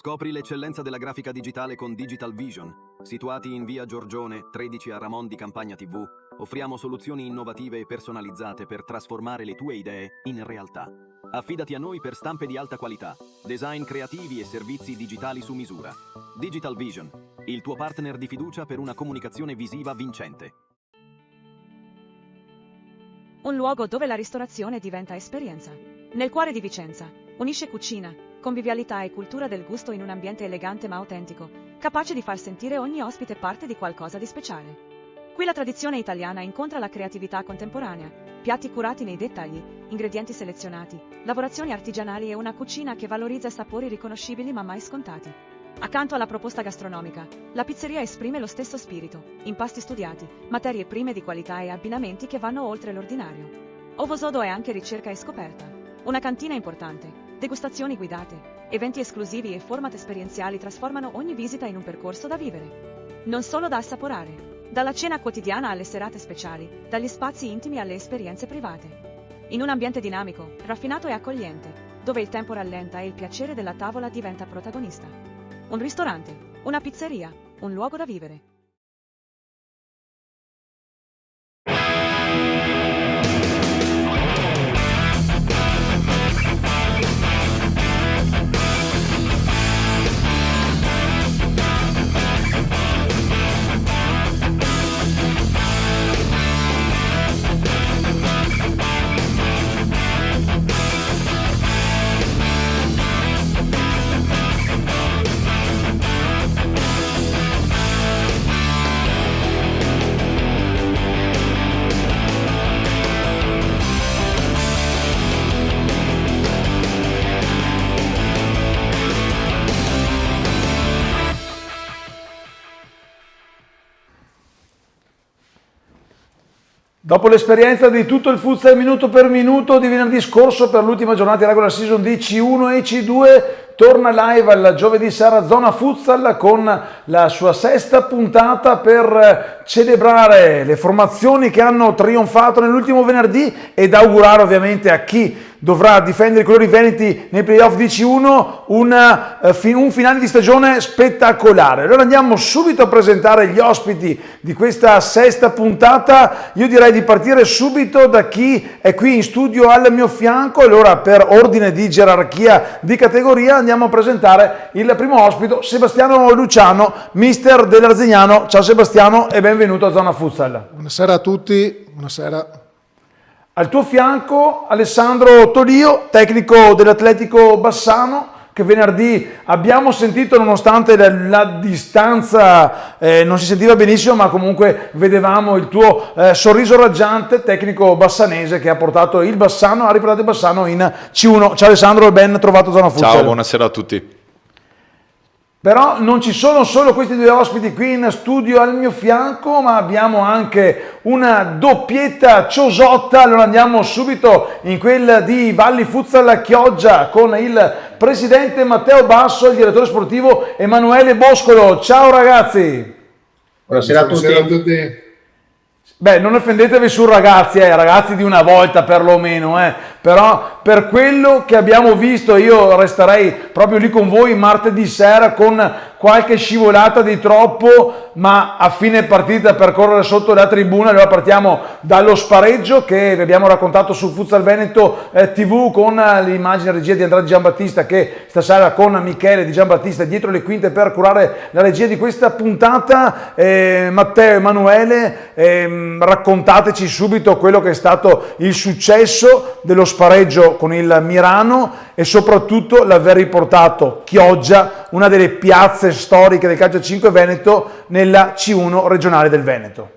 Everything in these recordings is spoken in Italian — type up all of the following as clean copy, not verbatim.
Scopri l'eccellenza della grafica digitale con Digital Vision. Situati in via Giorgione, 13 a Ramon di Campagna TV, offriamo soluzioni innovative e personalizzate per trasformare le tue idee in realtà. Affidati a noi per stampe di alta qualità, design creativi e servizi digitali su misura. Digital Vision, il tuo partner di fiducia per una comunicazione visiva vincente. Un luogo dove la ristorazione diventa esperienza. Nel cuore di Vicenza, unisce cucina, convivialità e cultura del gusto in un ambiente elegante ma autentico, capace di far sentire ogni ospite parte di qualcosa di speciale. Qui la tradizione italiana incontra la creatività contemporanea, piatti curati nei dettagli, ingredienti selezionati, lavorazioni artigianali e una cucina che valorizza sapori riconoscibili ma mai scontati. Accanto alla proposta gastronomica, la pizzeria esprime lo stesso spirito, impasti studiati, materie prime di qualità e abbinamenti che vanno oltre l'ordinario. Ovosodo è anche ricerca e scoperta. Una cantina importante, degustazioni guidate, eventi esclusivi e format esperienziali trasformano ogni visita in un percorso da vivere. Non solo da assaporare. Dalla cena quotidiana alle serate speciali, dagli spazi intimi alle esperienze private. In un ambiente dinamico, raffinato e accogliente, dove il tempo rallenta e il piacere della tavola diventa protagonista. Un ristorante, una pizzeria, un luogo da vivere. Dopo l'esperienza di tutto il futsal minuto per minuto di venerdì scorso per l'ultima giornata di regular season di C1 e C2, torna live al giovedì sera Zona Futsal con la sua sesta puntata per celebrare le formazioni che hanno trionfato nell'ultimo venerdì ed augurare ovviamente a chi dovrà difendere i colori veneti nei playoff di C1 un finale di stagione spettacolare. Allora andiamo subito a presentare gli ospiti di questa sesta puntata. Io direi di partire subito da chi è qui in studio al mio fianco. Allora, per ordine di gerarchia di categoria, andiamo a presentare il primo ospite, Sebastiano Luciano, mister dell'Arzignano. Ciao Sebastiano e benvenuto a Zona Futsal. Buonasera a tutti, buonasera. Al tuo fianco Alessandro Tolio, tecnico dell'Atletico Bassano, che venerdì abbiamo sentito, nonostante la distanza non si sentiva benissimo, ma comunque vedevamo il tuo sorriso raggiante, tecnico bassanese che ha portato il Bassano, ha riportato il Bassano in C1. Ciao Alessandro e ben trovato a Zona Futsal. Ciao, buonasera a tutti. Però non ci sono solo questi due ospiti qui in studio al mio fianco, ma abbiamo anche una doppietta ciosotta. Allora andiamo subito in quella di Valli Futsal Chioggia con il presidente Matteo Basso e il direttore sportivo Emanuele Boscolo. Ciao ragazzi! Buonasera a tutti. Beh, non offendetevi su ragazzi, ragazzi di una volta perlomeno, però per quello che abbiamo visto io resterei proprio lì con voi martedì sera con qualche scivolata di troppo, ma a fine partita per correre sotto la tribuna. Allora partiamo dallo spareggio che vi abbiamo raccontato su Futsal Veneto TV con l'immagine regia di Andrea Di Giambattista, che stasera con Michele Di Giambattista dietro le quinte per curare la regia di questa puntata. Matteo, Emanuele, raccontateci subito quello che è stato il successo dello spareggio con il Mirano e soprattutto l'aver riportato Chioggia, una delle piazze storiche del calcio 5 Veneto, nella C1 regionale del Veneto.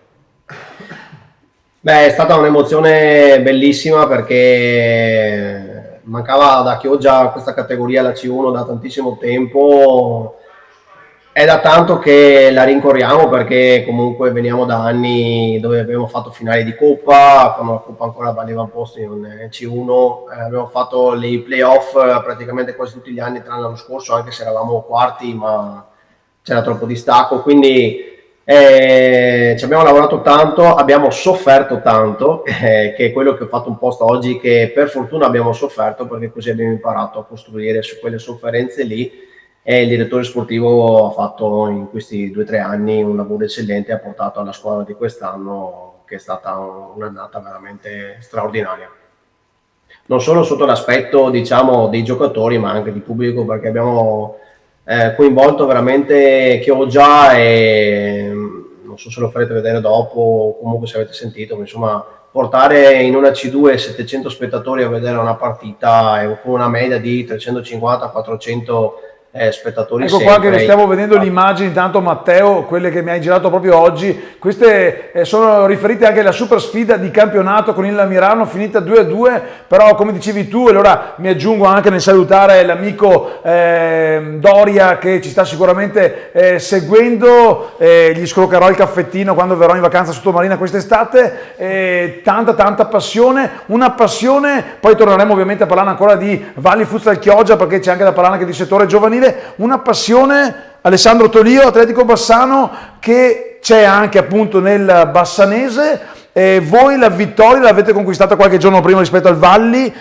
Beh, è stata un'emozione bellissima perché mancava da Chioggia questa categoria, la C1, da tantissimo tempo. È da tanto che la rincorriamo perché comunque veniamo da anni dove abbiamo fatto finali di Coppa, quando la Coppa ancora valeva un posto in C1, abbiamo fatto i playoff praticamente quasi tutti gli anni tranne l'anno scorso, anche se eravamo quarti ma c'era troppo distacco, quindi ci abbiamo lavorato tanto, abbiamo sofferto tanto, che è quello che ho fatto un post oggi, che per fortuna abbiamo sofferto perché così abbiamo imparato a costruire su quelle sofferenze lì. e il direttore sportivo ha fatto in questi 2 o 3 anni un lavoro eccellente e ha portato alla squadra di quest'anno, che è stata un'annata veramente straordinaria. Non solo sotto l'aspetto, diciamo, dei giocatori, ma anche di pubblico, perché abbiamo coinvolto veramente Chioggia e non so se lo farete vedere dopo o comunque se avete sentito, ma insomma portare in una C2 700 spettatori a vedere una partita con una media di 350-400 spettatori Ecco qua che stiamo vedendo le immagini, intanto Matteo, quelle che mi hai girato proprio oggi, queste sono riferite anche alla super sfida di campionato con il Lamirano finita 2-2, però come dicevi tu, e allora mi aggiungo anche nel salutare l'amico Doria che ci sta sicuramente seguendo, gli scroccherò il caffettino quando verrò in vacanza sottomarina quest'estate, tanta passione, una passione, poi torneremo ovviamente a parlare ancora di Valli Futsal Chioggia perché c'è anche da parlare anche di settore giovanile, una passione, Alessandro Tolio, Atletico Bassano, che c'è anche appunto nel bassanese. Voi la vittoria l'avete conquistata qualche giorno prima rispetto al Valli,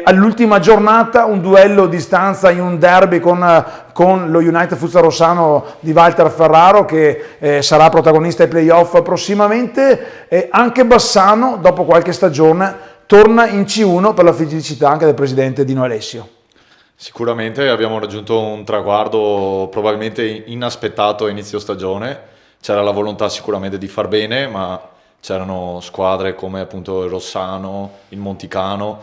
all'ultima giornata un duello di stanza in un derby con lo United Futsal Rossano di Walter Ferraro che sarà protagonista ai playoff prossimamente, anche Bassano dopo qualche stagione torna in C1 per la felicità anche del presidente Dino Alessio. Sicuramente abbiamo raggiunto un traguardo probabilmente inaspettato a inizio stagione, c'era la volontà sicuramente di far bene, ma c'erano squadre come appunto il Rossano, il Monticano,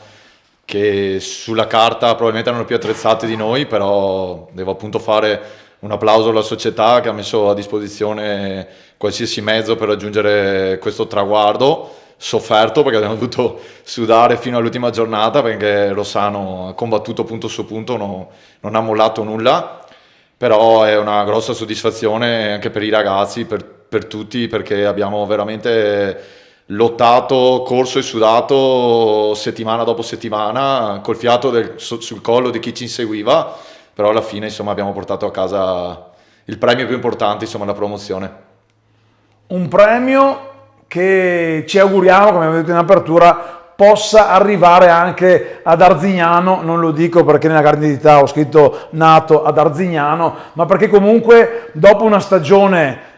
che sulla carta probabilmente erano più attrezzate di noi, però devo appunto fare un applauso alla società che ha messo a disposizione qualsiasi mezzo per raggiungere questo traguardo, sofferto perché abbiamo dovuto sudare fino all'ultima giornata perché Rossano ha combattuto punto su punto, non ha mollato nulla, però è una grossa soddisfazione anche per i ragazzi, per tutti, perché abbiamo veramente lottato, corso e sudato settimana dopo settimana col fiato sul collo di chi ci inseguiva, però alla fine insomma abbiamo portato a casa il premio più importante, insomma la promozione. Un premio che ci auguriamo, come abbiamo detto in apertura, possa arrivare anche ad Arzignano, non lo dico perché nella carta d'identità ho scritto nato ad Arzignano, ma perché comunque dopo una stagione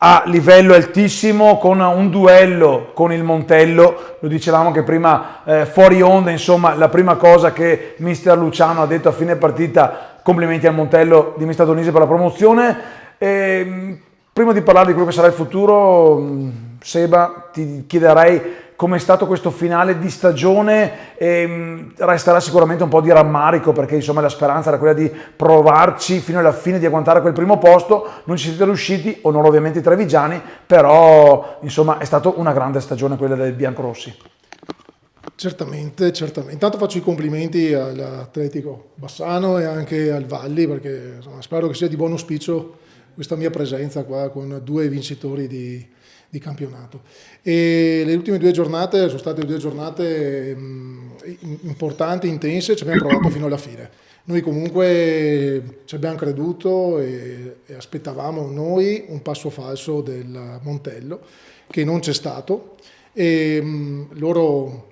a livello altissimo, con un duello con il Montello, lo dicevamo anche prima fuori onda, insomma la prima cosa che mister Luciano ha detto a fine partita, complimenti al Montello di Mister Donisi per la promozione. Prima di parlare di quello che sarà il futuro, Seba, ti chiederei come è stato questo finale di stagione. Resterà sicuramente un po' di rammarico perché insomma la speranza era quella di provarci fino alla fine, di agguantare quel primo posto, non ci siete riusciti, onore ovviamente i trevigiani, però insomma è stata una grande stagione quella del biancorossi. Certamente. Intanto faccio i complimenti all'Atletico Bassano e anche al Valli perché insomma, spero che sia di buon auspicio questa mia presenza qua con 2 vincitori di campionato. E le ultime 2 giornate sono state 2 giornate importanti, intense, ci abbiamo provato fino alla fine. Noi comunque ci abbiamo creduto e aspettavamo noi un passo falso del Montello che non c'è stato e loro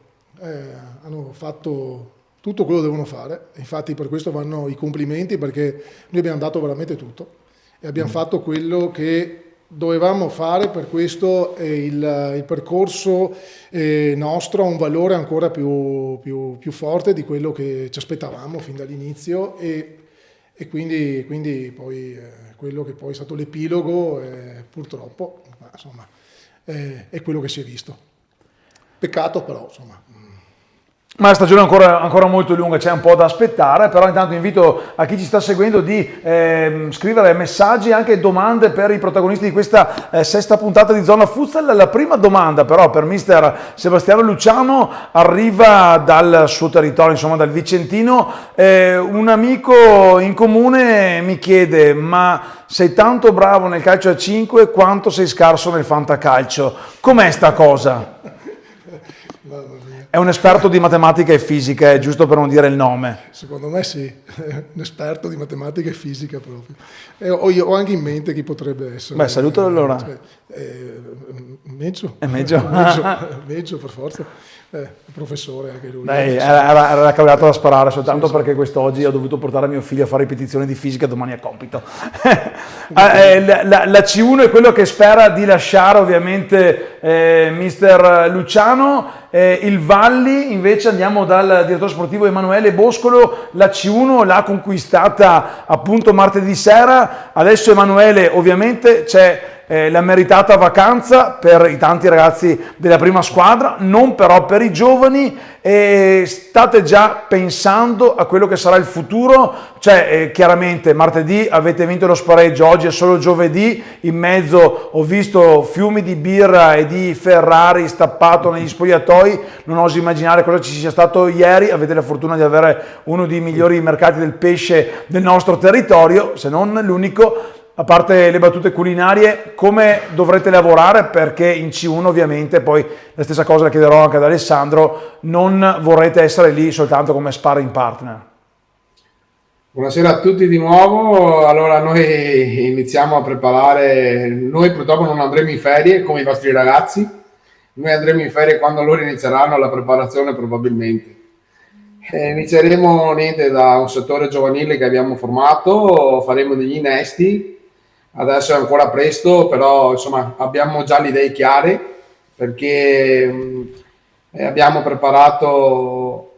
hanno fatto tutto quello che devono fare, infatti per questo vanno i complimenti perché noi abbiamo dato veramente tutto e abbiamo fatto quello che dovevamo fare, per questo il percorso nostro ha un valore ancora più forte di quello che ci aspettavamo fin dall'inizio e quindi poi quello che poi è stato l'epilogo purtroppo insomma, è quello che si è visto. Peccato però insomma. Ma la stagione è ancora molto lunga, c'è un po' da aspettare, però intanto invito a chi ci sta seguendo di scrivere messaggi e anche domande per i protagonisti di questa sesta puntata di Zona Futsal. La prima domanda però per mister Sebastiano Luciano arriva dal suo territorio, insomma dal Vicentino. Un amico in comune mi chiede: ma sei tanto bravo nel calcio a 5 quanto sei scarso nel fantacalcio? Com'è sta cosa? È un esperto di matematica e fisica, è giusto per non dire il nome. Secondo me sì, è un esperto di matematica e fisica proprio. Ho anche in mente chi potrebbe essere. Beh, salutalo allora. Meggio. È meglio. Meggio per forza. Professore anche lui. Dai, era cavolato da sparare soltanto perché quest'oggi ho dovuto portare mio figlio a fare ripetizioni di fisica, domani è compito. La C1 è quello che spera di lasciare ovviamente mister Luciano. Il Valli invece, andiamo dal direttore sportivo Emanuele Boscolo, la C1 l'ha conquistata appunto martedì sera. Adesso Emanuele, ovviamente c'è la meritata vacanza per i tanti ragazzi della prima squadra, non però per i giovani. State già pensando a quello che sarà il futuro? Cioè chiaramente martedì avete vinto lo spareggio, oggi è solo giovedì, in mezzo ho visto fiumi di birra e di Ferrari stappato negli spogliatoi, non oso immaginare cosa ci sia stato ieri. Avete la fortuna di avere uno dei migliori mercati del pesce del nostro territorio, se non l'unico. A parte le battute culinarie, come dovrete lavorare? Perché in C1 ovviamente, poi la stessa cosa la chiederò anche ad Alessandro, non vorrete essere lì soltanto come sparring partner. Buonasera a tutti di nuovo. Allora noi iniziamo a preparare, noi purtroppo non andremo in ferie come i vostri ragazzi, noi andremo in ferie quando loro inizieranno la preparazione probabilmente. Inizieremo da un settore giovanile che abbiamo formato, faremo degli innesti. Adesso è ancora presto, però insomma abbiamo già le idee chiare perché abbiamo preparato,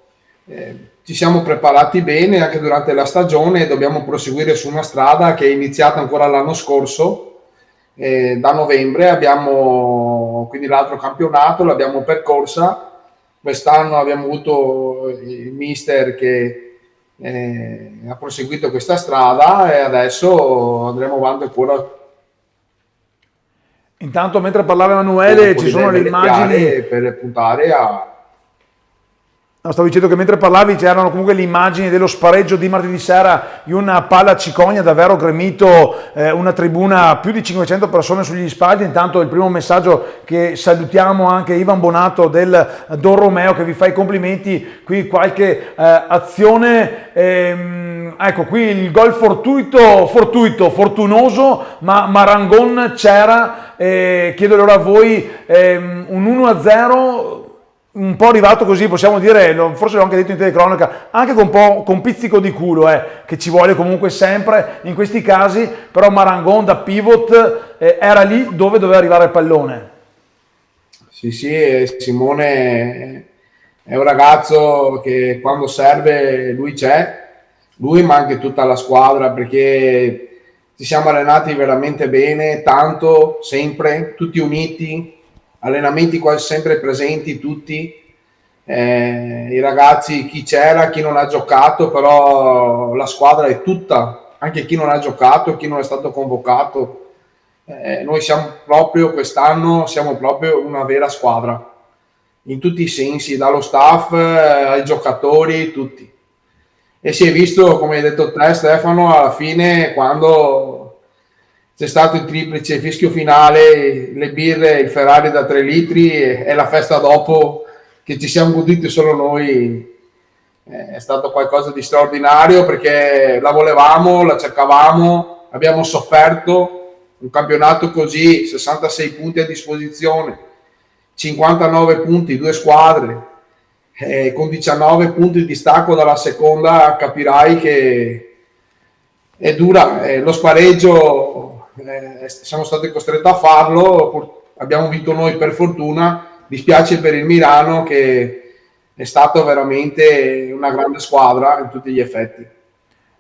ci siamo preparati bene anche durante la stagione e dobbiamo proseguire su una strada che è iniziata ancora l'anno scorso, da novembre abbiamo quindi l'altro campionato, l'abbiamo percorsa. Quest'anno abbiamo avuto il mister che ha proseguito questa strada e adesso andremo avanti ancora. Intanto mentre parlava Emanuele ci sono le immagini per puntare a... No, stavo dicendo che mentre parlavi c'erano comunque le immagini dello spareggio di martedì sera in una palla Cicogna, davvero gremito, una tribuna, più di 500 persone sugli spalti. Intanto il primo messaggio che salutiamo anche Ivan Bonato del Don Romeo che vi fa i complimenti, qui qualche azione, ecco qui il gol fortunoso, ma Marangon c'era, chiedo allora a voi un 1-0 un po' arrivato così, possiamo dire, forse l'ho anche detto in telecronaca, anche con pizzico di culo, che ci vuole comunque sempre in questi casi, però Marangon da pivot era lì dove doveva arrivare il pallone. Sì, Simone è un ragazzo che quando serve lui c'è, lui ma anche tutta la squadra, perché ci siamo allenati veramente bene, tanto, sempre, tutti uniti, allenamenti quasi sempre presenti tutti, i ragazzi, chi c'era, chi non ha giocato, però la squadra è tutta, anche chi non ha giocato, chi non è stato convocato. Noi siamo proprio quest'anno una vera squadra in tutti i sensi, dallo staff ai giocatori, tutti. E si è visto, come hai detto te Stefano, alla fine quando c'è stato il triplice fischio finale, le birre, il Ferrari da 3 litri e la festa dopo che ci siamo goduti solo noi. È stato qualcosa di straordinario perché la volevamo, la cercavamo, abbiamo sofferto un campionato così, 66 punti a disposizione, 59 punti, 2 squadre, con 19 punti di distacco dalla seconda, capirai che è dura. Lo spareggio siamo stati costretti a farlo, abbiamo vinto noi per fortuna, dispiace per il Milano che è stato veramente una grande squadra in tutti gli effetti.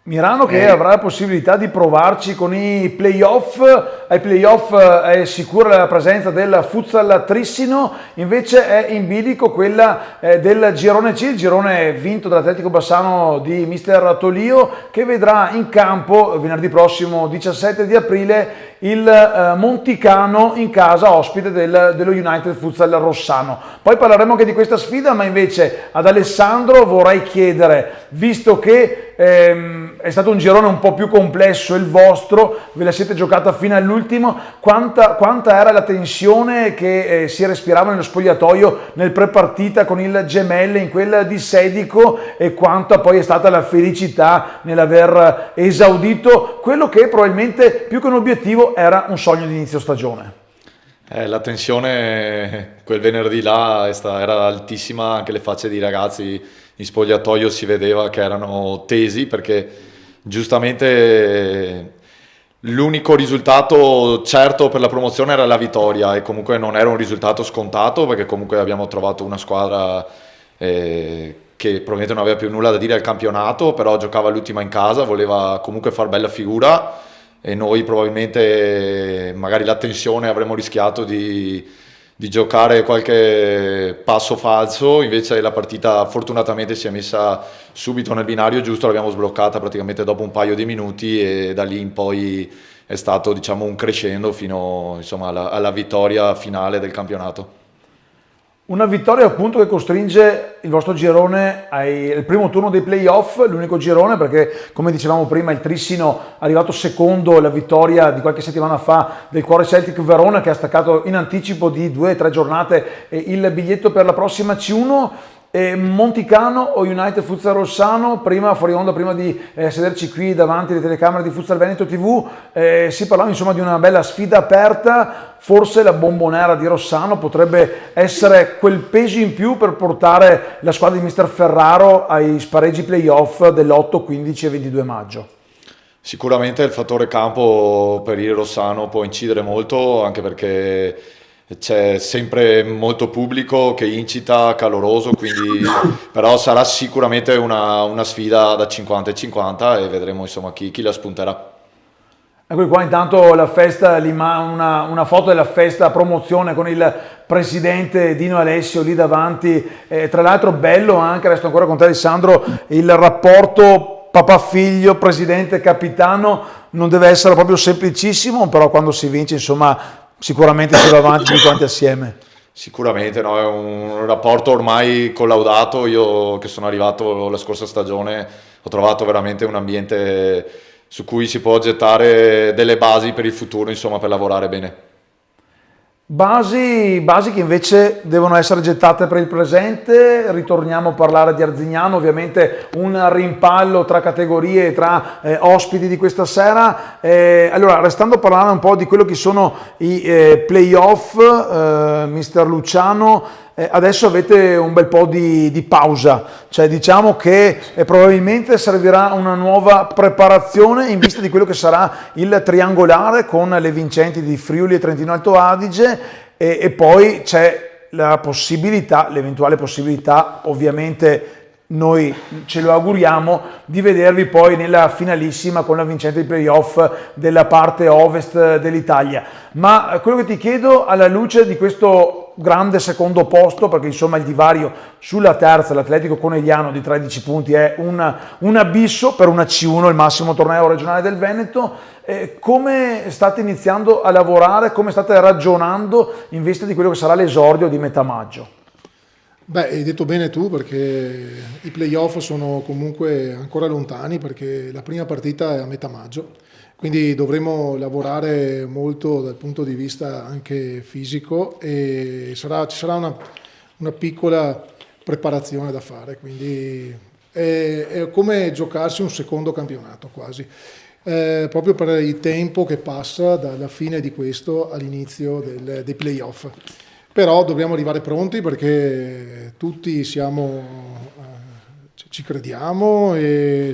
Milano che avrà la possibilità di provarci con i playoff. Ai playoff è sicura la presenza del Futsal Trissino, invece è in bilico quella del girone C, il girone vinto dall'Atletico Bassano di mister Tolio, che vedrà in campo venerdì prossimo 17 di aprile il Monticano in casa ospite dello United Futsal Rossano. Poi parleremo anche di questa sfida, ma invece ad Alessandro vorrei chiedere, visto che è stato un girone un po' più complesso il vostro, ve la siete giocata fino all'ultimo. Quanta era la tensione che si respirava nello spogliatoio nel pre-partita con il Gemelle in quella di Sedico, e quanta poi è stata la felicità nell'aver esaudito quello che probabilmente più che un obiettivo era un sogno di inizio stagione? La tensione quel venerdì là era altissima, anche le facce dei ragazzi in spogliatoio si vedeva che erano tesi, perché giustamente l'unico risultato certo per la promozione era la vittoria, e comunque non era un risultato scontato, perché comunque abbiamo trovato una squadra che probabilmente non aveva più nulla da dire al campionato, però giocava l'ultima in casa, voleva comunque far bella figura, e noi probabilmente magari la tensione avremmo rischiato di giocare qualche passo falso, invece la partita fortunatamente si è messa subito nel binario giusto, l'abbiamo sbloccata praticamente dopo un paio di minuti, e da lì in poi è stato, diciamo, un crescendo fino, insomma, alla vittoria finale del campionato. Una vittoria appunto che costringe il vostro girone al primo turno dei playoff, l'unico girone, perché come dicevamo prima il Trissino è arrivato secondo, la vittoria di qualche settimana fa del Cuore Celtic Verona, che ha staccato in anticipo di 2 o 3 giornate il biglietto per la prossima C1. Monticano o United Futsal Rossano, prima fuori onda, prima di sederci qui davanti alle telecamere di Futsal Veneto TV, si parlava insomma di una bella sfida aperta. Forse la Bombonera di Rossano potrebbe essere quel peso in più per portare la squadra di Mister Ferraro ai spareggi playoff dell'8, 15 e 22 maggio. Sicuramente il fattore campo per il Rossano può incidere molto, anche perché c'è sempre molto pubblico che incita, caloroso, quindi però sarà sicuramente una sfida da 50 e 50, e vedremo insomma chi la spunterà. Ecco qua intanto la festa, una foto della festa promozione con il presidente Dino Alessio lì davanti, tra l'altro bello anche, resto ancora con te Alessandro, il rapporto papà-figlio, presidente, capitano, non deve essere proprio semplicissimo, però quando si vince insomma sicuramente si va avanti tutti quanti assieme. Sicuramente, no? È un rapporto ormai collaudato. Io che sono arrivato la scorsa stagione ho trovato veramente un ambiente su cui si può gettare delle basi per il futuro, insomma, per lavorare bene. Basi che invece devono essere gettate per il presente. Ritorniamo a parlare di Arzignano, ovviamente un rimpallo tra categorie, tra ospiti di questa sera. Allora, restando a parlare un po' di quello che sono i playoff, mister Luciano, adesso avete un bel po' di pausa, cioè diciamo che probabilmente servirà una nuova preparazione in vista di quello che sarà il triangolare con le vincenti di Friuli e Trentino Alto Adige, e poi c'è la possibilità, l'eventuale possibilità, ovviamente noi ce lo auguriamo, di vedervi poi nella finalissima con la vincente dei playoff della parte ovest dell'Italia. Ma quello che ti chiedo, alla luce di questo grande secondo posto, perché insomma il divario sulla terza, l'Atletico Conegliano di 13 punti è un abisso per una C1, il massimo torneo regionale del Veneto, come state iniziando a lavorare, come state ragionando in vista di quello che sarà l'esordio di metà maggio? Beh, hai detto bene tu, perché i playoff sono comunque ancora lontani, perché la prima partita è a metà maggio, quindi dovremo lavorare molto dal punto di vista anche fisico, e ci sarà una piccola preparazione da fare, quindi è come giocarsi un secondo campionato quasi, proprio per il tempo che passa dalla fine di questo all'inizio dei playoff. Però dobbiamo arrivare pronti, perché tutti ci crediamo e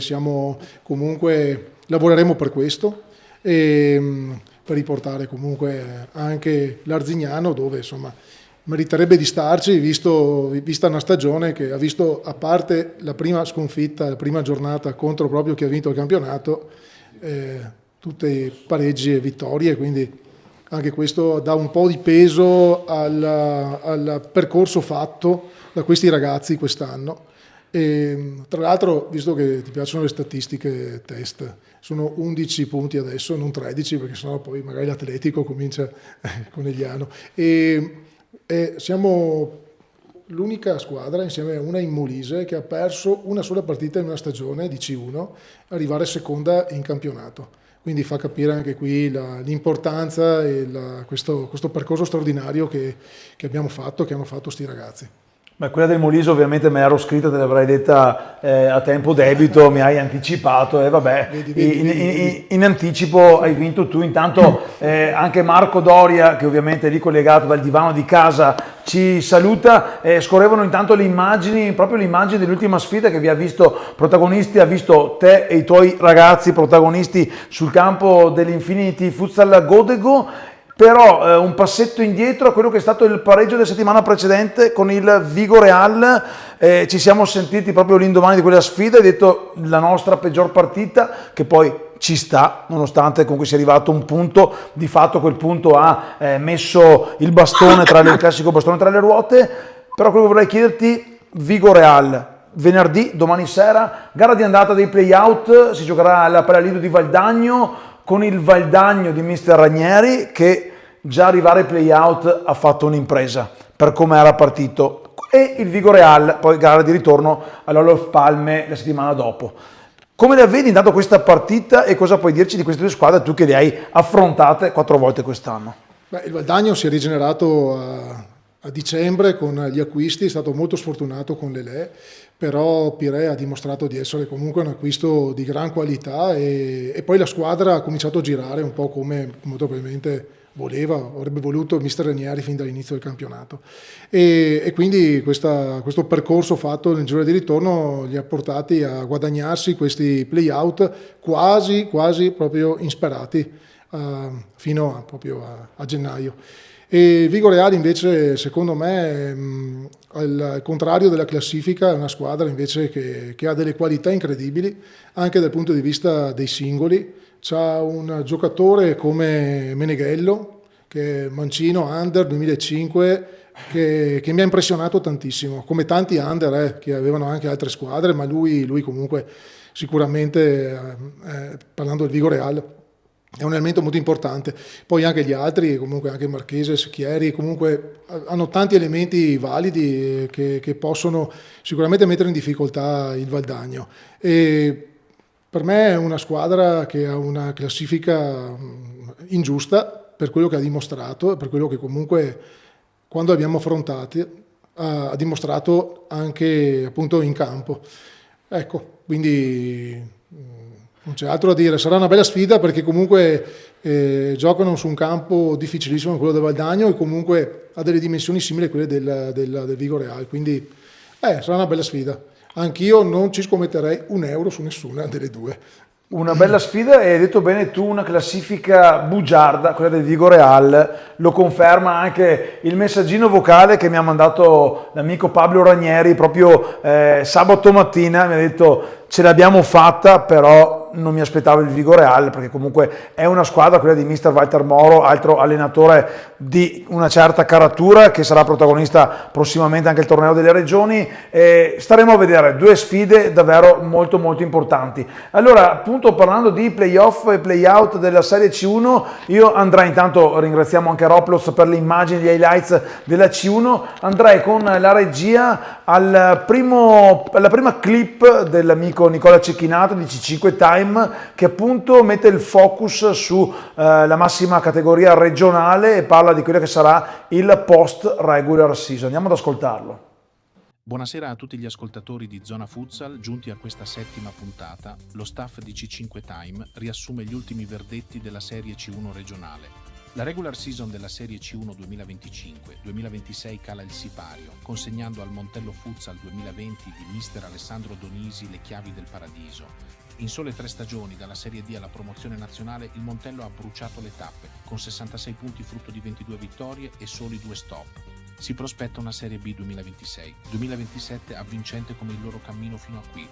lavoreremo per questo, e per riportare comunque anche l'Arzignano, dove insomma meriterebbe di starci, vista una stagione che ha visto, a parte la prima sconfitta, la prima giornata contro proprio chi ha vinto il campionato, tutte pareggi e vittorie, quindi anche questo dà un po' di peso al percorso fatto da questi ragazzi quest'anno. E, tra l'altro, visto che ti piacciono le statistiche test, sono 11 punti adesso, non 13, perché sennò poi magari l'Atletico comincia Conegliano. E siamo l'unica squadra insieme a una in Molise che ha perso una sola partita in una stagione di C1, arrivare seconda in campionato. Quindi fa capire anche qui l'importanza e questo percorso straordinario che abbiamo fatto, che hanno fatto sti ragazzi. Beh, quella del Molise ovviamente me l'ero scritta, te l'avrei detta a tempo debito, mi hai anticipato e vabbè, vedi. In anticipo hai vinto tu. Intanto anche Marco Doria, che ovviamente è lì collegato dal divano di casa, ci saluta. Scorrevano intanto le immagini, proprio l'immagine dell'ultima sfida che vi ha visto protagonisti, ha visto te e i tuoi ragazzi protagonisti sul campo dell'Infinity Futsal Godego. Però un passetto indietro a quello che è stato il pareggio della settimana precedente con il Vigo Real, ci siamo sentiti proprio l'indomani di quella sfida, hai detto la nostra peggior partita, che poi ci sta, nonostante comunque sia arrivato un punto, di fatto quel punto ha messo il bastone il classico bastone tra le ruote. Però quello che vorrei chiederti, Vigo Real, venerdì, domani sera, gara di andata dei play-out, si giocherà alla Palalido di Valdagno, con il Valdagno di mister Ranieri, che già arrivare ai play-out ha fatto un'impresa per come era partito, e il Vigo Real, poi gara di ritorno all'Olof Palme la settimana dopo. Come la vedi intanto questa partita e cosa puoi dirci di queste due squadre, tu che le hai affrontate 4 volte quest'anno? Beh, il Valdagno si è rigenerato a dicembre con gli acquisti, è stato molto sfortunato con l'Elè, però Pirè ha dimostrato di essere comunque un acquisto di gran qualità e poi la squadra ha cominciato a girare un po' come molto probabilmente avrebbe voluto mister Ranieri fin dall'inizio del campionato, e quindi questo percorso fatto nel giro di ritorno li ha portati a guadagnarsi questi play-out quasi proprio insperati fino proprio a gennaio. E Vigo Real invece, secondo me, al contrario della classifica, è una squadra invece che ha delle qualità incredibili anche dal punto di vista dei singoli. C'ha un giocatore come Meneghello, che è mancino, under 2005, che mi ha impressionato tantissimo, come tanti under che avevano anche altre squadre, ma lui comunque sicuramente, parlando del Vigo Real, è un elemento molto importante. Poi anche gli altri, comunque anche Marchese, Secchieri, comunque hanno tanti elementi validi che possono sicuramente mettere in difficoltà il Valdagno. E per me è una squadra che ha una classifica ingiusta per quello che ha dimostrato e per quello che comunque quando abbiamo affrontato ha dimostrato anche appunto in campo. Ecco, quindi non c'è altro da dire, sarà una bella sfida perché comunque giocano su un campo difficilissimo, quello del Valdagno, e comunque ha delle dimensioni simili a quelle del Vigo Real, quindi sarà una bella sfida. Anch'io non ci scommetterei €1 su nessuna delle due. Una bella sfida, e hai detto bene tu, una classifica bugiarda, quella del Vigo Real. Lo conferma anche il messaggino vocale che mi ha mandato l'amico Pablo Ranieri proprio sabato mattina. Mi ha detto: ce l'abbiamo fatta, però non mi aspettavo il Vigo Real, perché comunque è una squadra, quella di mister Walter Moro, altro allenatore di una certa caratura, che sarà protagonista prossimamente anche il torneo delle regioni. Staremo a vedere due sfide davvero molto molto importanti. Allora, appunto, parlando di playoff e playout della Serie C1, io andrei, intanto ringraziamo anche Roplos per le immagini, gli highlights della C1, andrei con la regia alla prima clip dell'amico Nicola Cecchinato di C5 Time, che appunto mette il focus sulla massima categoria regionale e parla di quello che sarà il post regular season. Andiamo ad ascoltarlo. Buonasera a tutti gli ascoltatori di Zona Futsal. Giunti a questa settima puntata, lo staff di C5 Time riassume gli ultimi verdetti della Serie C1 regionale. La regular season della Serie C1 2025-2026 cala il sipario, consegnando al Montello Futsal 2020 di mister Alessandro Donisi le chiavi del paradiso. In sole 3 stagioni, dalla Serie D alla promozione nazionale, il Montello ha bruciato le tappe, con 66 punti frutto di 22 vittorie e soli 2 stop. Si prospetta una Serie B 2026-2027 avvincente come il loro cammino fino a qui.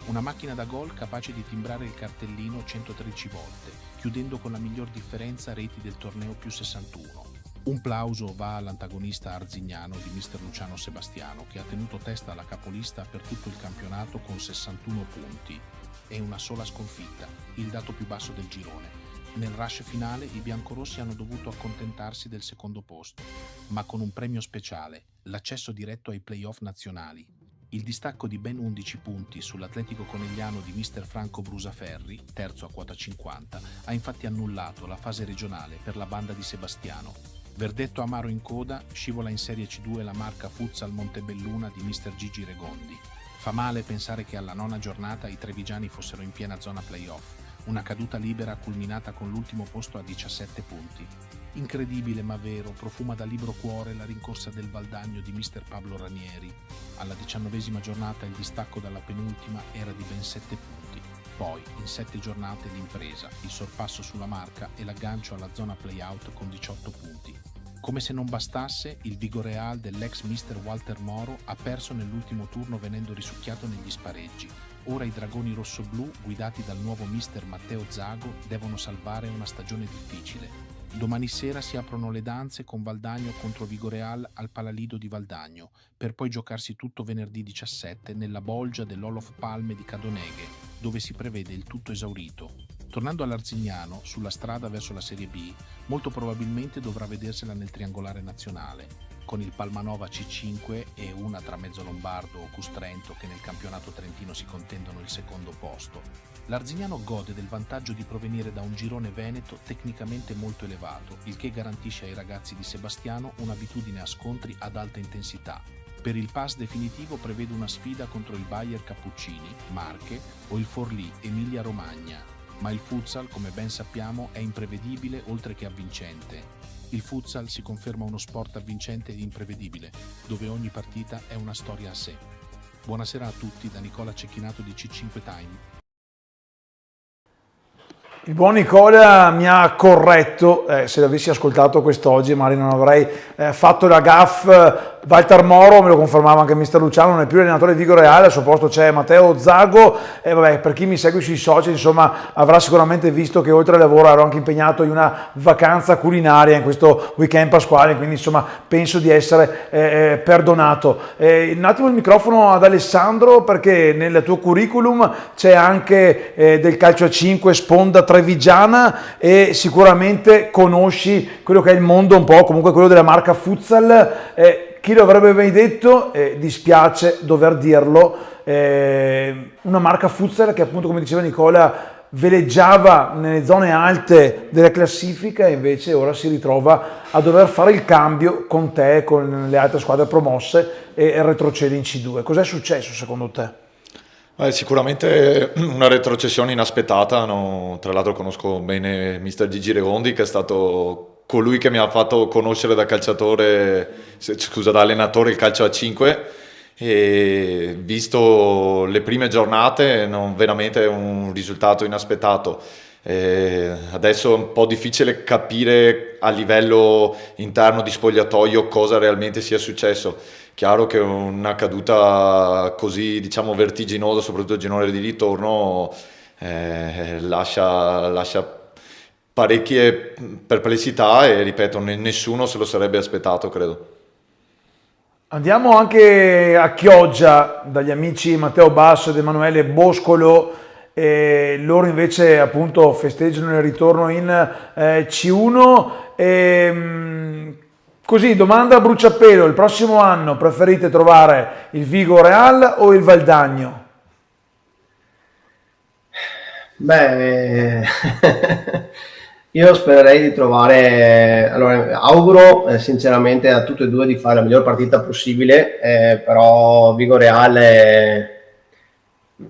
Una macchina da gol capace di timbrare il cartellino 113 volte, chiudendo con la miglior differenza reti del torneo più 61. Un plauso va all'antagonista arzignano di mister Luciano Sebastiano, che ha tenuto testa alla capolista per tutto il campionato con 61 punti e una sola sconfitta, il dato più basso del girone. Nel rush finale i biancorossi hanno dovuto accontentarsi del secondo posto, ma con un premio speciale, l'accesso diretto ai playoff nazionali. Il distacco di ben 11 punti sull'Atletico Conegliano di mister Franco Brusaferri, terzo a quota 50, ha infatti annullato la fase regionale per la banda di Sebastiano. Verdetto amaro in coda, scivola in Serie C2 la marca Futsal Montebelluna di mister Gigi Regondi. Fa male pensare che alla 9ª giornata i trevigiani fossero in piena zona playoff, una caduta libera culminata con l'ultimo posto a 17 punti. Incredibile ma vero, profuma da libro cuore la rincorsa del Valdagno di mister Pablo Ranieri. Alla 19ª giornata il distacco dalla penultima era di ben 7 punti. Poi, in 7 giornate, l'impresa, il sorpasso sulla marca e l'aggancio alla zona play-out con 18 punti. Come se non bastasse, il Vigoreal dell'ex mister Walter Moro ha perso nell'ultimo turno venendo risucchiato negli spareggi. Ora i dragoni rossoblù, guidati dal nuovo mister Matteo Zago, devono salvare una stagione difficile. Domani sera si aprono le danze con Valdagno contro Vigoreal al Palalido di Valdagno, per poi giocarsi tutto venerdì 17 nella bolgia dell'Olof Palme di Cadoneghe, dove si prevede il tutto esaurito. Tornando all'Arzignano, sulla strada verso la Serie B, molto probabilmente dovrà vedersela nel triangolare nazionale, con il Palmanova C5 e una tra Mezzolombardo o Custrento che nel campionato trentino si contendono il secondo posto. L'Arzignano gode del vantaggio di provenire da un girone veneto tecnicamente molto elevato, il che garantisce ai ragazzi di Sebastiano un'abitudine a scontri ad alta intensità. Per il pass definitivo prevede una sfida contro il Bayer Cappuccini, Marche, o il Forlì, Emilia Romagna. Ma il futsal, come ben sappiamo, è imprevedibile oltre che avvincente. Il futsal si conferma uno sport avvincente ed imprevedibile, dove ogni partita è una storia a sé. Buonasera a tutti da Nicola Cecchinato di C5 Time. Il buon Nicola mi ha corretto, se l'avessi ascoltato quest'oggi magari non avrei fatto la gaffe. Walter Moro, me lo confermava anche mister Luciano, non è più allenatore di Vigoreal, al suo posto c'è Matteo Zago e vabbè, per chi mi segue sui social insomma avrà sicuramente visto che oltre al lavoro ero anche impegnato in una vacanza culinaria in questo weekend pasquale, quindi insomma penso di essere perdonato. Un attimo il microfono ad Alessandro, perché nel tuo curriculum c'è anche del calcio a 5 sponda trevigiana e sicuramente conosci quello che è il mondo un po', comunque quello della marca futsal. Chi lo avrebbe mai detto, dispiace dover dirlo, una marca futsal che appunto, come diceva Nicola, veleggiava nelle zone alte della classifica e invece ora si ritrova a dover fare il cambio con te, con le altre squadre promosse e retrocede in C2. Cos'è successo secondo te? Sicuramente una retrocessione inaspettata, no? Tra l'altro conosco bene mister Gigi Regondi, che è stato colui che mi ha fatto conoscere da allenatore il calcio a 5, e visto le prime giornate veramente un risultato inaspettato. Adesso è un po' difficile capire a livello interno di spogliatoio cosa realmente sia successo. Chiaro che una caduta così, diciamo, vertiginosa, soprattutto il girone di ritorno, lascia parecchie perplessità e ripeto, nessuno se lo sarebbe aspettato, credo. Andiamo anche a Chioggia dagli amici Matteo Basso ed Emanuele Boscolo. Loro invece appunto festeggiano il ritorno in C1. Così, domanda a bruciapelo: il prossimo anno preferite trovare il Vigoreal o il Valdagno? Beh, io spererei di trovare, allora auguro sinceramente a tutte e due di fare la miglior partita possibile, però Vigoreal è,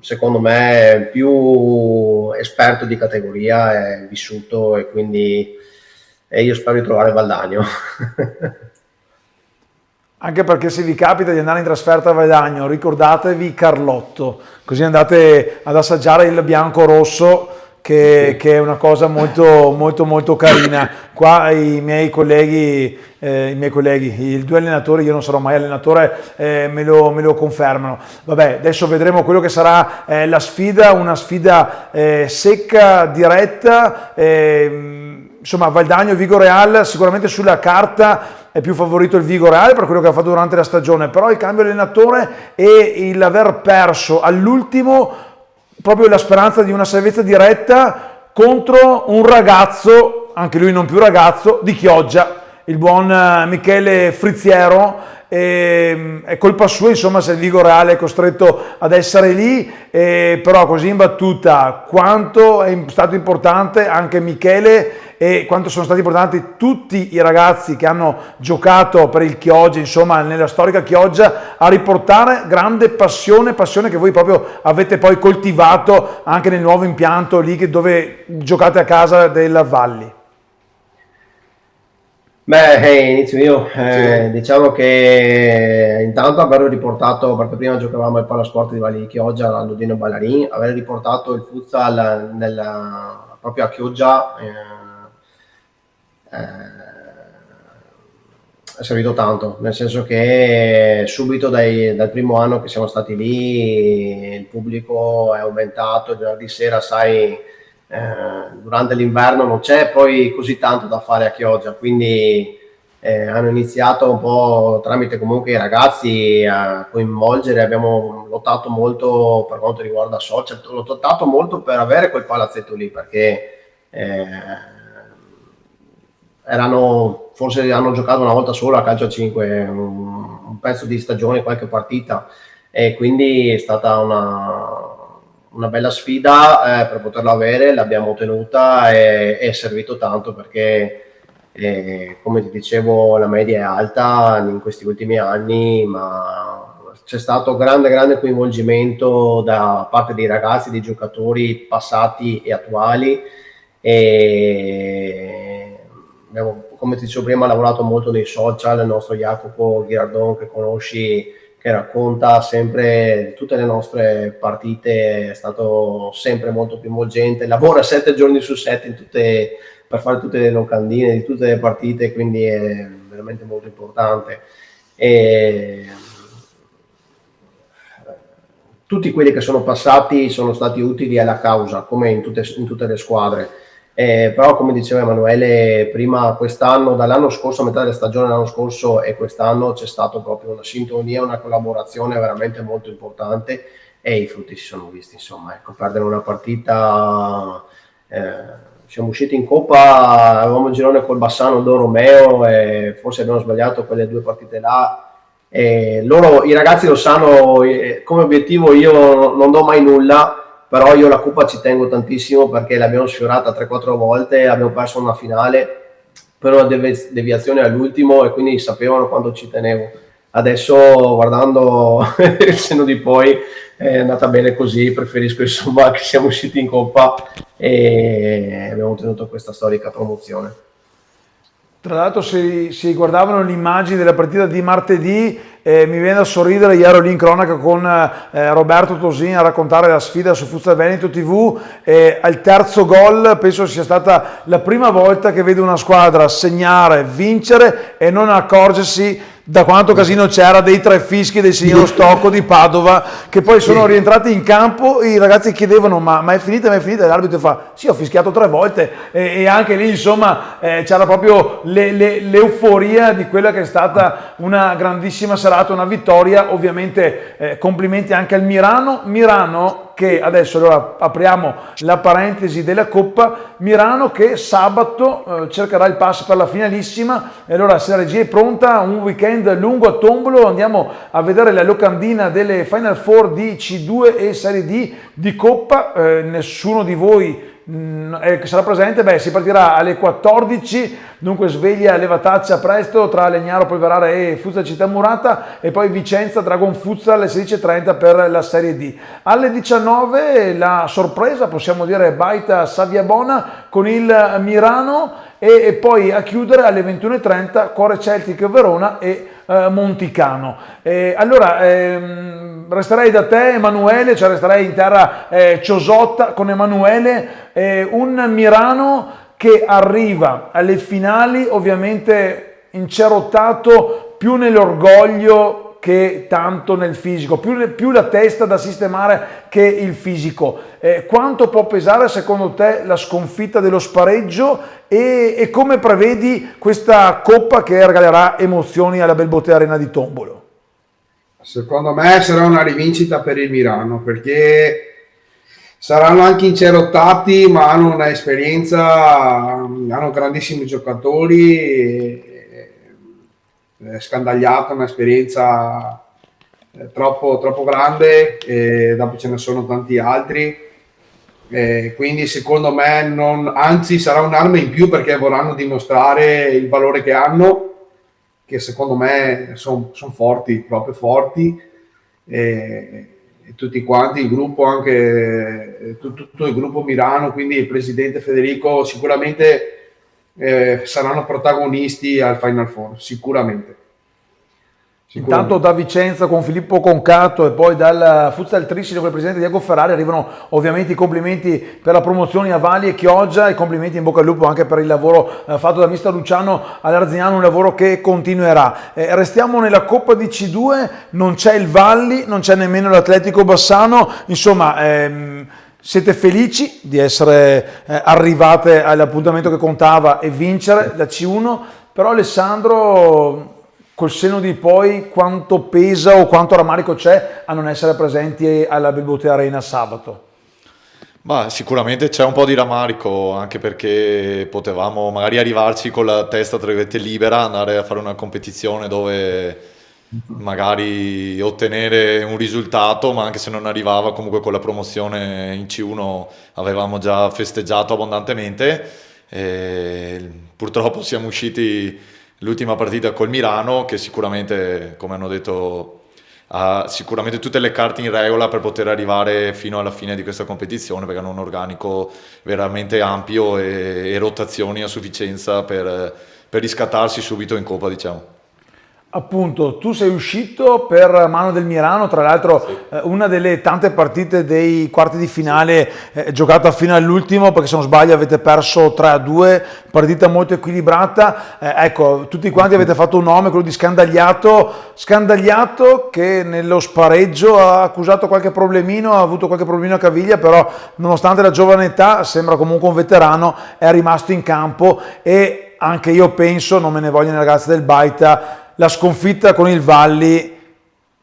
secondo me, più esperto di categoria, è vissuto, e quindi io spero di trovare Valdagno. Anche perché se vi capita di andare in trasferta a Valdagno, ricordatevi Carlotto, così andate ad assaggiare il bianco-rosso, che è una cosa molto molto molto carina. Qua i miei colleghi, i due allenatori, io non sarò mai allenatore, me lo confermano. Vabbè, adesso vedremo quello che sarà la sfida, una sfida secca, diretta. Insomma, Valdagno e Vigoreal, sicuramente sulla carta è più favorito il Vigoreal per quello che ha fatto durante la stagione, però il cambio allenatore e l'aver perso all'ultimo proprio la speranza di una salvezza diretta contro un ragazzo, anche lui non più ragazzo, di Chioggia, il buon Michele Frizziero. È colpa sua, insomma, se il Vigo Reale è costretto ad essere lì, però così in battuta quanto è stato importante anche Michele e quanto sono stati importanti tutti i ragazzi che hanno giocato per il Chioggia, insomma nella storica Chioggia, a riportare grande passione che voi proprio avete poi coltivato anche nel nuovo impianto lì dove giocate a casa della Valli. Beh, inizio io. Diciamo che intanto aver riportato, perché prima giocavamo al Palasport di Valli di Chioggia, al Lodino Ballarin, aver riportato il futsal proprio a Chioggia è servito tanto, nel senso che subito dal primo anno che siamo stati lì il pubblico è aumentato, il venerdì sera, sai, durante l'inverno non c'è poi così tanto da fare a Chioggia, quindi hanno iniziato un po' tramite comunque i ragazzi a coinvolgere, abbiamo lottato molto per quanto riguarda social, ho lottato molto per avere quel palazzetto lì, perché forse hanno giocato una volta sola a calcio a 5 un pezzo di stagione, qualche partita, e quindi è stata una bella sfida per poterla avere, l'abbiamo ottenuta e è servito tanto perché come ti dicevo la media è alta in questi ultimi anni, ma c'è stato grande coinvolgimento da parte dei ragazzi, dei giocatori passati e attuali, e abbiamo, come ti dicevo prima, lavorato molto nei social, il nostro Jacopo Ghirardon che conosci, che racconta sempre tutte le nostre partite, è stato sempre molto coinvolgente, lavora 7 giorni su 7 per fare tutte le locandine di tutte le partite, quindi è veramente molto importante. E tutti quelli che sono passati sono stati utili alla causa, come in tutte le squadre. Però come diceva Emanuele prima, quest'anno, dall'anno scorso, a metà della stagione dell'anno scorso e quest'anno c'è stato proprio una sintonia, una collaborazione veramente molto importante e i frutti si sono visti, insomma, ecco, perdere una partita, siamo usciti in Coppa, avevamo il girone col Bassano, Don Romeo, e forse abbiamo sbagliato quelle 2 partite là, e i ragazzi lo sanno, come obiettivo io non do mai nulla, però io la Coppa ci tengo tantissimo perché l'abbiamo sfiorata 3-4 volte, abbiamo perso una finale per una deviazione all'ultimo e quindi sapevano quanto ci tenevo. Adesso, guardando il senno di poi, è andata bene così, preferisco insomma che siamo usciti in Coppa e abbiamo ottenuto questa storica promozione. Tra l'altro, se guardavano le immagini della partita di martedì, mi viene da sorridere. Io ero lì in cronaca con Roberto Tosin a raccontare la sfida su Futsal Veneto TV, al terzo gol penso sia stata la prima volta che vedo una squadra segnare, vincere e non accorgersi da quanto casino c'era dei 3 fischi del signor Stocco di Padova, che poi sono rientrati in campo, i ragazzi chiedevano ma è finita, e l'arbitro fa sì, ho fischiato 3 volte, e anche lì insomma c'era proprio l'euforia di quella che è stata una grandissima serata, una vittoria. Ovviamente complimenti anche al Mirano che adesso, allora apriamo la parentesi della Coppa, Mirano che sabato cercherà il pass per la finalissima, e allora se la regia è pronta, un weekend lungo a Tombolo, andiamo a vedere la locandina delle Final Four di C2 e Serie D di Coppa. Nessuno di voi che sarà presente, si partirà alle 14, dunque sveglia levataccia presto tra Legnaro Polverara e Futsal Città Murata, e poi Vicenza Dragon Futsal alle 16:30 per la Serie D. Alle 19 la sorpresa, possiamo dire Baita Saviabona con il Mirano, e poi a chiudere alle 21:30 Cuore Celtic Verona e Monticano. Allora resterei da te, Emanuele, cioè resterei in terra ciosotta con Emanuele, un Mirano che arriva alle finali ovviamente incerottato più nell'orgoglio che tanto nel fisico, più la testa da sistemare che il fisico. Quanto può pesare secondo te la sconfitta dello spareggio, e come prevedi questa Coppa che regalerà emozioni alla Belbotea Arena di Tombolo? Secondo me sarà una rivincita per il Mirano, perché saranno anche incerottati, ma hanno un'esperienza, hanno grandissimi giocatori, è scandagliata, un'esperienza troppo grande, e dopo ce ne sono tanti altri, quindi secondo me anzi sarà un'arma in più, perché vorranno dimostrare il valore che hanno, che secondo me sono forti, proprio forti, e tutti quanti, il gruppo, anche tutto il gruppo Mirano, quindi il presidente Federico, sicuramente saranno protagonisti al Final Four, sicuramente. Intanto da Vicenza con Filippo Concato e poi dal Futsal Trisside con il presidente Diego Ferrari arrivano ovviamente i complimenti per la promozione a Valli e Chioggia, e complimenti in bocca al lupo anche per il lavoro fatto da mister Luciano all'Arzignano, un lavoro che continuerà. Restiamo nella Coppa di C2, non c'è il Valli, non c'è nemmeno l'Atletico Bassano, insomma siete felici di essere arrivate all'appuntamento che contava e vincere da C1, però Alessandro, col senno di poi, quanto pesa o quanto rammarico c'è a non essere presenti alla Belbote Arena sabato? Ma sicuramente c'è un po' di rammarico, anche perché potevamo magari arrivarci con la testa tra virgolette libera, andare a fare una competizione dove magari ottenere un risultato, ma anche se non arrivava, comunque con la promozione in C1 avevamo già festeggiato abbondantemente. E purtroppo siamo usciti l'ultima partita col Mirano, che sicuramente, come hanno detto, ha sicuramente tutte le carte in regola per poter arrivare fino alla fine di questa competizione, perché hanno un organico veramente ampio e rotazioni a sufficienza per riscattarsi subito in Coppa, diciamo. Appunto, tu sei uscito per mano del Mirano, tra l'altro una delle tante partite dei quarti di finale giocata fino all'ultimo, perché se non sbaglio avete perso 3-2, partita molto equilibrata. Ecco, tutti quanti avete fatto un nome, quello di Scandagliato, che nello spareggio ha accusato qualche problemino, ha avuto qualche problemino a caviglia, però nonostante la giovane età sembra comunque un veterano, è rimasto in campo, e anche io penso, non me ne vogliono i ragazzi del Baita, la sconfitta con il Valli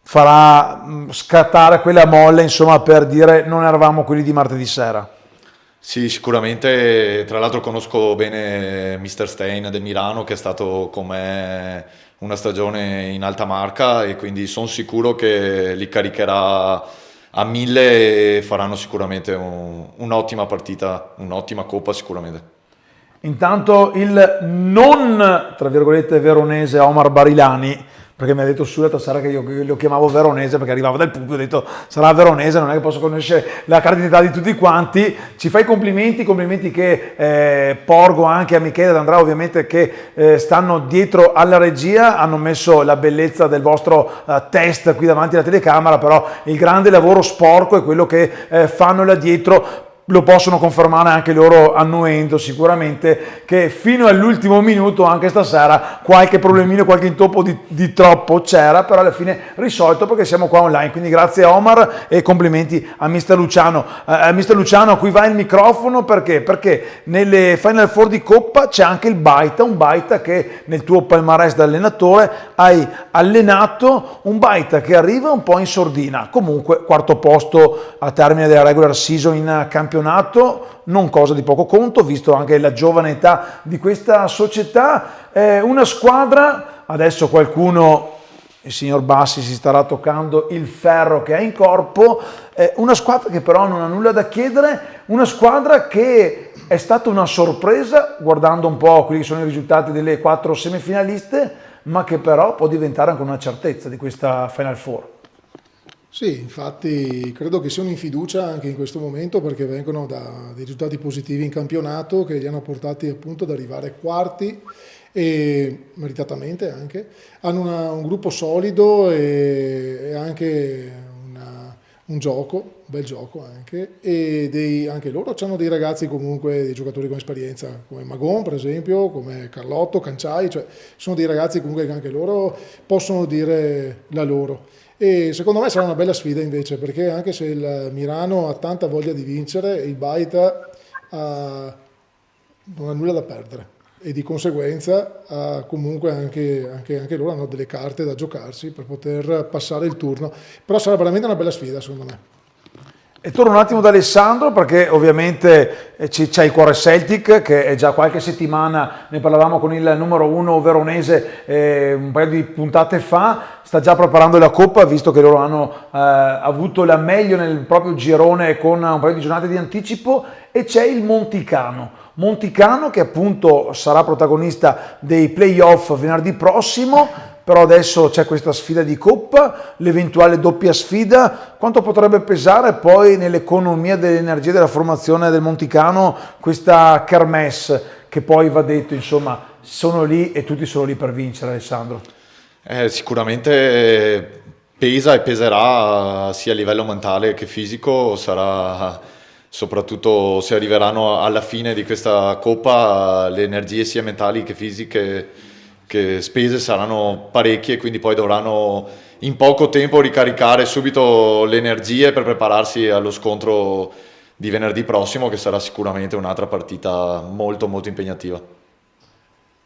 farà scattare quella molle, insomma, per dire non eravamo quelli di martedì sera. Sì, sicuramente. Tra l'altro conosco bene Mr. Stein del Milano, che è stato con me una stagione in alta marca, e quindi sono sicuro che li caricherà a 1000 e faranno sicuramente un'ottima partita, un'ottima Coppa sicuramente. Intanto il non, tra virgolette, veronese Omar Barilani, perché mi ha detto su l'altra sera che io lo chiamavo veronese perché arrivava dal pubblico, ho detto sarà veronese, non è che posso conoscere la carta d'identità di tutti quanti. Ci fai complimenti che porgo anche a Michele ed Andrea, ovviamente, che stanno dietro alla regia, hanno messo la bellezza del vostro test qui davanti alla telecamera, però il grande lavoro sporco è quello che fanno là dietro. Lo possono confermare anche loro annuendo sicuramente che fino all'ultimo minuto anche stasera qualche problemino, qualche intoppo di troppo c'era, però alla fine risolto perché siamo qua online. Quindi grazie a Omar e complimenti a Mister Luciano. Mister Luciano, a cui va il microfono perché nelle Final Four di Coppa c'è anche il Baita, un Baita che nel tuo palmarès da allenatore hai allenato, un Baita che arriva un po' in sordina, comunque quarto posto a termine della regular season in campionato, non cosa di poco conto, visto anche la giovane età di questa società. Una squadra, adesso qualcuno, il signor Bassi, si starà toccando il ferro che ha in corpo, una squadra che però non ha nulla da chiedere, una squadra che è stata una sorpresa guardando un po' quelli che sono i risultati delle 4 semifinaliste, ma che però può diventare anche una certezza di questa Final Four. Sì, infatti credo che siano in fiducia anche in questo momento, perché vengono da dei risultati positivi in campionato che li hanno portati appunto ad arrivare quarti, e meritatamente anche. Hanno un gruppo solido e anche un bel gioco anche, e anche loro hanno dei ragazzi, comunque dei giocatori con esperienza come Magon per esempio, come Carlotto, Canciai, cioè sono dei ragazzi comunque che anche loro possono dire la loro. E secondo me sarà una bella sfida invece, perché anche se il Mirano ha tanta voglia di vincere, il Baita non ha nulla da perdere, e di conseguenza comunque anche loro hanno delle carte da giocarsi per poter passare il turno. Però sarà veramente una bella sfida secondo me. E torno un attimo da Alessandro, perché ovviamente c'è il cuore Celtic, che è già qualche settimana, ne parlavamo con il numero 1 veronese un paio di puntate fa, sta già preparando la Coppa, visto che loro hanno avuto la meglio nel proprio girone con un paio di giornate di anticipo, e c'è il Monticano che appunto sarà protagonista dei playoff venerdì prossimo. Però adesso c'è questa sfida di Coppa, l'eventuale doppia sfida. Quanto potrebbe pesare poi nell'economia dell'energia della formazione del Monticano questa kermesse, che poi va detto, insomma, sono lì e tutti sono lì per vincere, Alessandro? Sicuramente pesa e peserà sia a livello mentale che fisico, sarà soprattutto se arriveranno alla fine di questa Coppa, le energie sia mentali che fisiche che spese saranno parecchie, quindi poi dovranno in poco tempo ricaricare subito le energie per prepararsi allo scontro di venerdì prossimo, che sarà sicuramente un'altra partita molto molto impegnativa.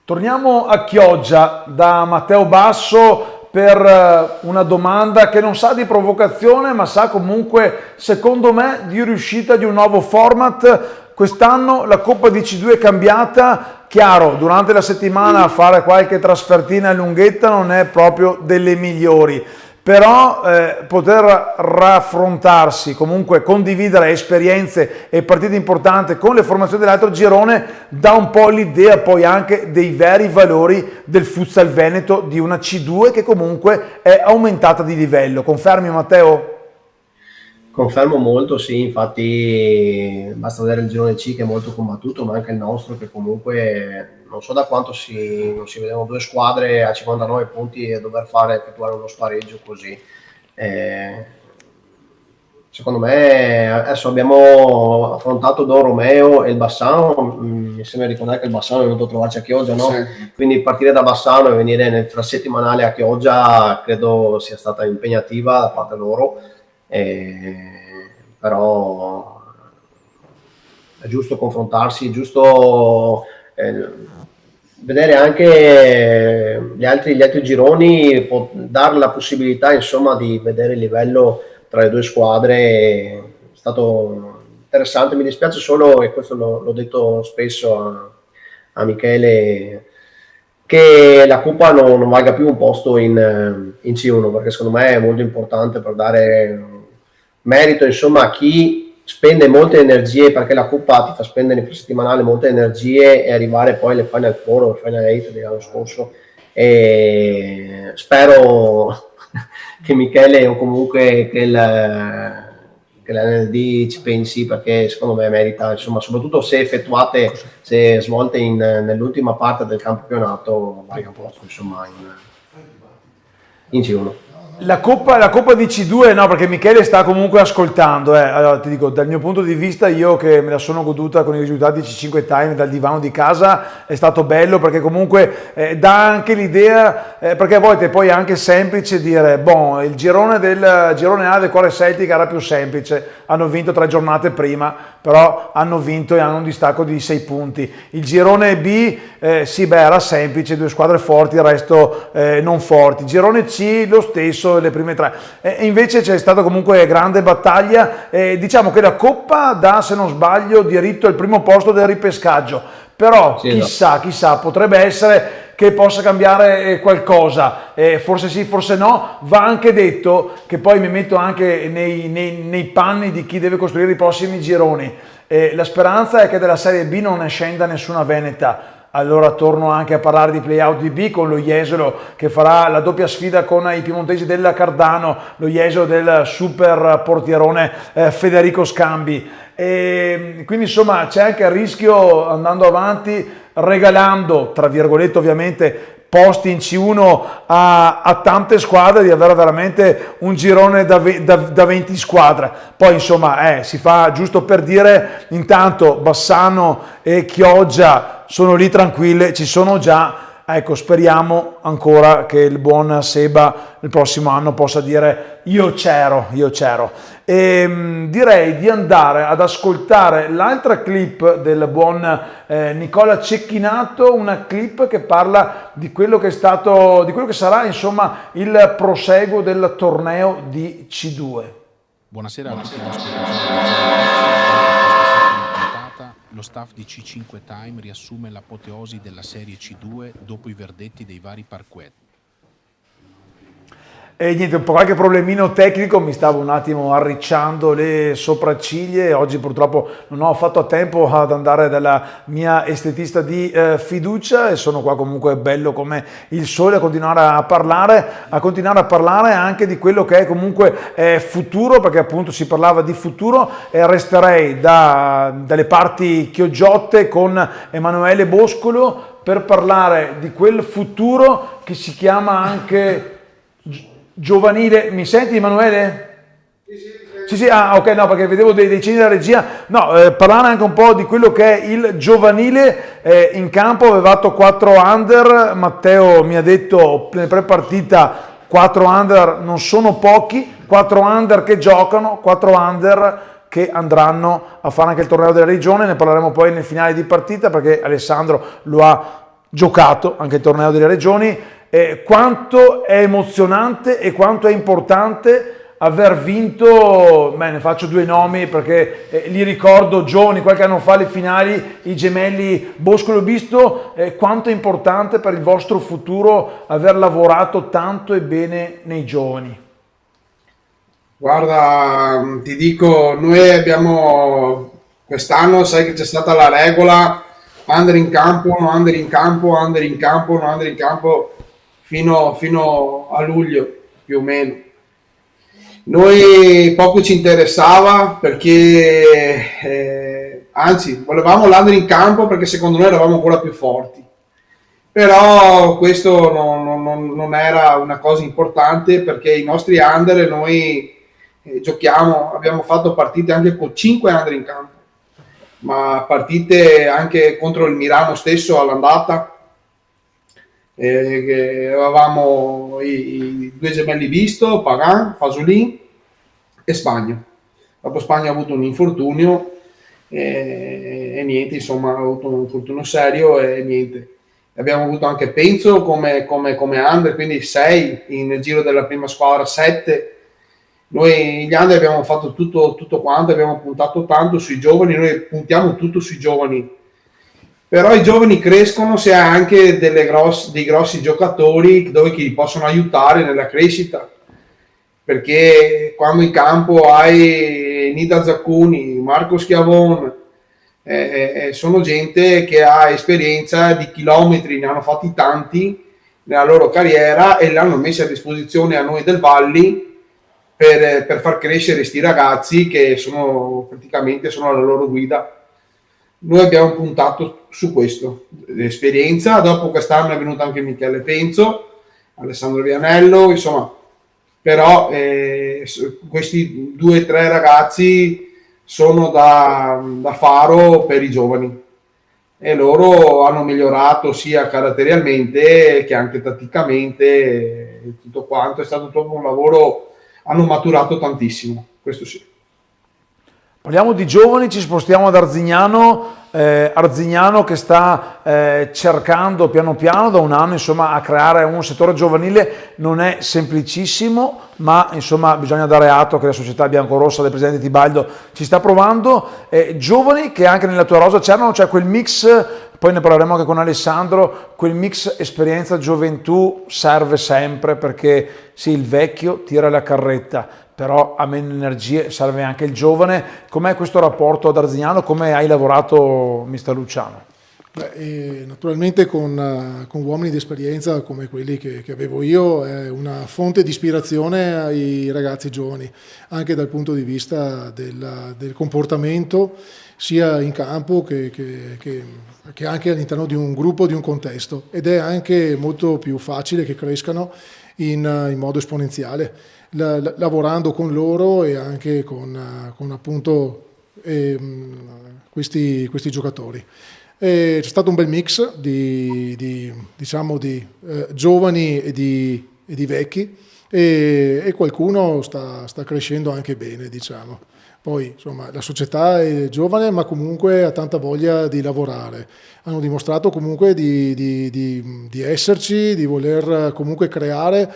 Torniamo a Chioggia da Matteo Basso per una domanda che non sa di provocazione, ma sa comunque, secondo me, di riuscita di un nuovo format. Quest'anno la Coppa di C2 è cambiata. Chiaro, durante la settimana fare qualche trasfertina a lunghetta non è proprio delle migliori, però poter raffrontarsi, comunque condividere esperienze e partite importanti con le formazioni dell'altro girone dà un po' l'idea poi anche dei veri valori del futsal veneto, di una C2 che comunque è aumentata di livello. Confermi, Matteo? Confermo molto, sì, infatti basta vedere il girone C che è molto combattuto, ma anche il nostro che comunque non so da quanto non si vedevano due squadre a 59 punti e dover effettuare uno spareggio così. Secondo me adesso abbiamo affrontato Don Romeo e il Bassano, mi sembra ricordare che il Bassano è venuto a trovarci a Chioggia, no? Sì. Quindi partire da Bassano e venire nel frasettimanale a Chioggia credo sia stata impegnativa da parte loro. Però è giusto confrontarsi, è giusto vedere anche gli altri gironi, dare la possibilità insomma di vedere il livello tra le due squadre. È stato interessante. Mi dispiace solo, e questo l'ho detto spesso a Michele, che la Coppa non valga più un posto in C1, perché secondo me è molto importante per dare merito insomma a chi spende molte energie, perché la Coppa ti fa spendere in settimanale molte energie e arrivare poi alle Final Four o Final 8 dell'anno scorso. E spero che Michele o comunque che l'NLD ci pensi, perché secondo me merita, insomma, soprattutto se svolte nell'ultima parte del campionato, vai a posto insomma in C1. La Coppa di C2 no, perché Michele sta comunque ascoltando. Allora, ti dico, dal mio punto di vista, io che me la sono goduta con i risultati C5 Time dal divano di casa, è stato bello, perché comunque dà anche l'idea, perché a volte poi è anche semplice dire, boh, il girone A del cuore Celtic era più semplice, hanno vinto 3 giornate prima, però hanno vinto e hanno un distacco di 6 punti. Il girone B, sì, beh, era semplice, 2 squadre forti, il resto non forti. Girone C, lo stesso, le prime 3. E invece c'è stata comunque grande battaglia. Diciamo che la Coppa dà, se non sbaglio, diritto al primo posto del ripescaggio. Però sì, chissà, potrebbe essere che possa cambiare qualcosa, forse sì, forse no. Va anche detto che poi mi metto anche nei panni di chi deve costruire i prossimi gironi. La speranza è che dalla Serie B non ne scenda nessuna veneta. Allora torno anche a parlare di playout di B con lo Jesolo, che farà la doppia sfida con i piemontesi della Cardano, lo Jesolo del super portierone Federico Scambi. E quindi insomma c'è anche il rischio, andando avanti, regalando, tra virgolette ovviamente, posti in C1 a tante squadre, di avere veramente un girone da 20 squadre. Poi insomma si fa, giusto per dire, intanto Bassano e Chioggia sono lì tranquille, ci sono già. Ecco, speriamo ancora che il buon Seba il prossimo anno possa dire io c'ero. E direi di andare ad ascoltare l'altra clip del buon Nicola Cecchinato, una clip che parla di quello che sarà insomma il proseguo del torneo di C2. Buonasera a tutti gli ascoltatori di Zona Futsal. Durante questa settima puntata, lo staff di C5 Time riassume l'apoteosi della Serie C2 dopo i verdetti dei vari parquet. E niente, un po' qualche problemino tecnico, mi stavo un attimo arricciando le sopracciglia e oggi purtroppo non ho fatto a tempo ad andare dalla mia estetista di fiducia e sono qua comunque bello come il sole a continuare a parlare anche di quello che è comunque futuro, perché appunto si parlava di futuro e resterei dalle parti chiogiotte con Emanuele Boscolo per parlare di quel futuro che si chiama anche giovanile. Mi senti, Emanuele? Sì, ok, no, perché vedevo dei cenni della regia. No, parlare anche un po' di quello che è il giovanile in campo. Aveva fatto 4 under, Matteo mi ha detto nel pre-partita 4 under non sono pochi, 4 under che giocano, 4 under che andranno a fare anche il torneo della regione. Ne parleremo poi nel finale di partita perché Alessandro lo ha giocato anche il torneo delle regioni. Quanto è emozionante e quanto è importante aver vinto, ne faccio 2 nomi perché li ricordo giovani, qualche anno fa le finali, i gemelli Boscolo e Bisto, quanto è importante per il vostro futuro aver lavorato tanto e bene nei giovani. Guarda, ti dico, noi abbiamo quest'anno, sai che c'è stata la regola under in campo, non under in campo, under in campo, non under in campo fino a luglio più o meno. Noi poco ci interessava perché anzi volevamo l'under in campo perché secondo noi eravamo ancora più forti, però questo non era una cosa importante perché i nostri under noi giochiamo, abbiamo fatto partite anche con 5 under in campo, ma partite anche contro il Milano stesso all'andata. Avevamo i 2 gemelli Visto, Pagan, Fasolin e Spagna. Dopo Spagna ha avuto un infortunio e niente, insomma ha avuto un infortunio serio e niente. Abbiamo avuto anche Penzo come under, quindi 6 nel giro della prima squadra, 7. Noi gli under abbiamo fatto tutto quanto, abbiamo puntato tanto sui giovani, noi puntiamo tutto sui giovani. Però i giovani crescono se hai anche dei grossi giocatori dove che li possono aiutare nella crescita, perché quando in campo hai Nida Zaccuni, Marco Schiavon, sono gente che ha esperienza di chilometri, ne hanno fatti tanti nella loro carriera e li hanno messi a disposizione a noi del Valli per far crescere sti ragazzi che sono praticamente alla loro guida. Noi abbiamo puntato su questo, l'esperienza. Dopo quest'anno è venuto anche Michele Penzo, Alessandro Vianello, insomma, però questi 2 o 3 ragazzi sono da faro per i giovani e loro hanno migliorato sia caratterialmente che anche tatticamente, tutto quanto, è stato proprio un lavoro, hanno maturato tantissimo, questo sì. Parliamo di giovani, ci spostiamo ad Arzignano, Arzignano che sta cercando piano piano da un anno insomma a creare un settore giovanile. Non è semplicissimo, ma insomma bisogna dare atto che la società biancorossa del presidente Tibaldo ci sta provando. Giovani che anche nella tua rosa c'erano, cioè quel mix, poi ne parleremo anche con Alessandro, quel mix esperienza gioventù serve sempre perché sì, il vecchio tira la carretta, però a meno energie serve anche il giovane. Com'è questo rapporto ad Arzignano? Come hai lavorato, mister Luciano? Naturalmente con uomini di esperienza come quelli che avevo io è una fonte di ispirazione ai ragazzi giovani, anche dal punto di vista del comportamento, sia in campo che anche all'interno di un gruppo, di un contesto, ed è anche molto più facile che crescano in modo esponenziale, lavorando con loro e anche con appunto questi giocatori. C'è stato un bel mix di giovani e di vecchi e qualcuno sta crescendo anche bene, diciamo. Poi, insomma, la società è giovane, ma comunque ha tanta voglia di lavorare. Hanno dimostrato comunque di esserci, di voler comunque creare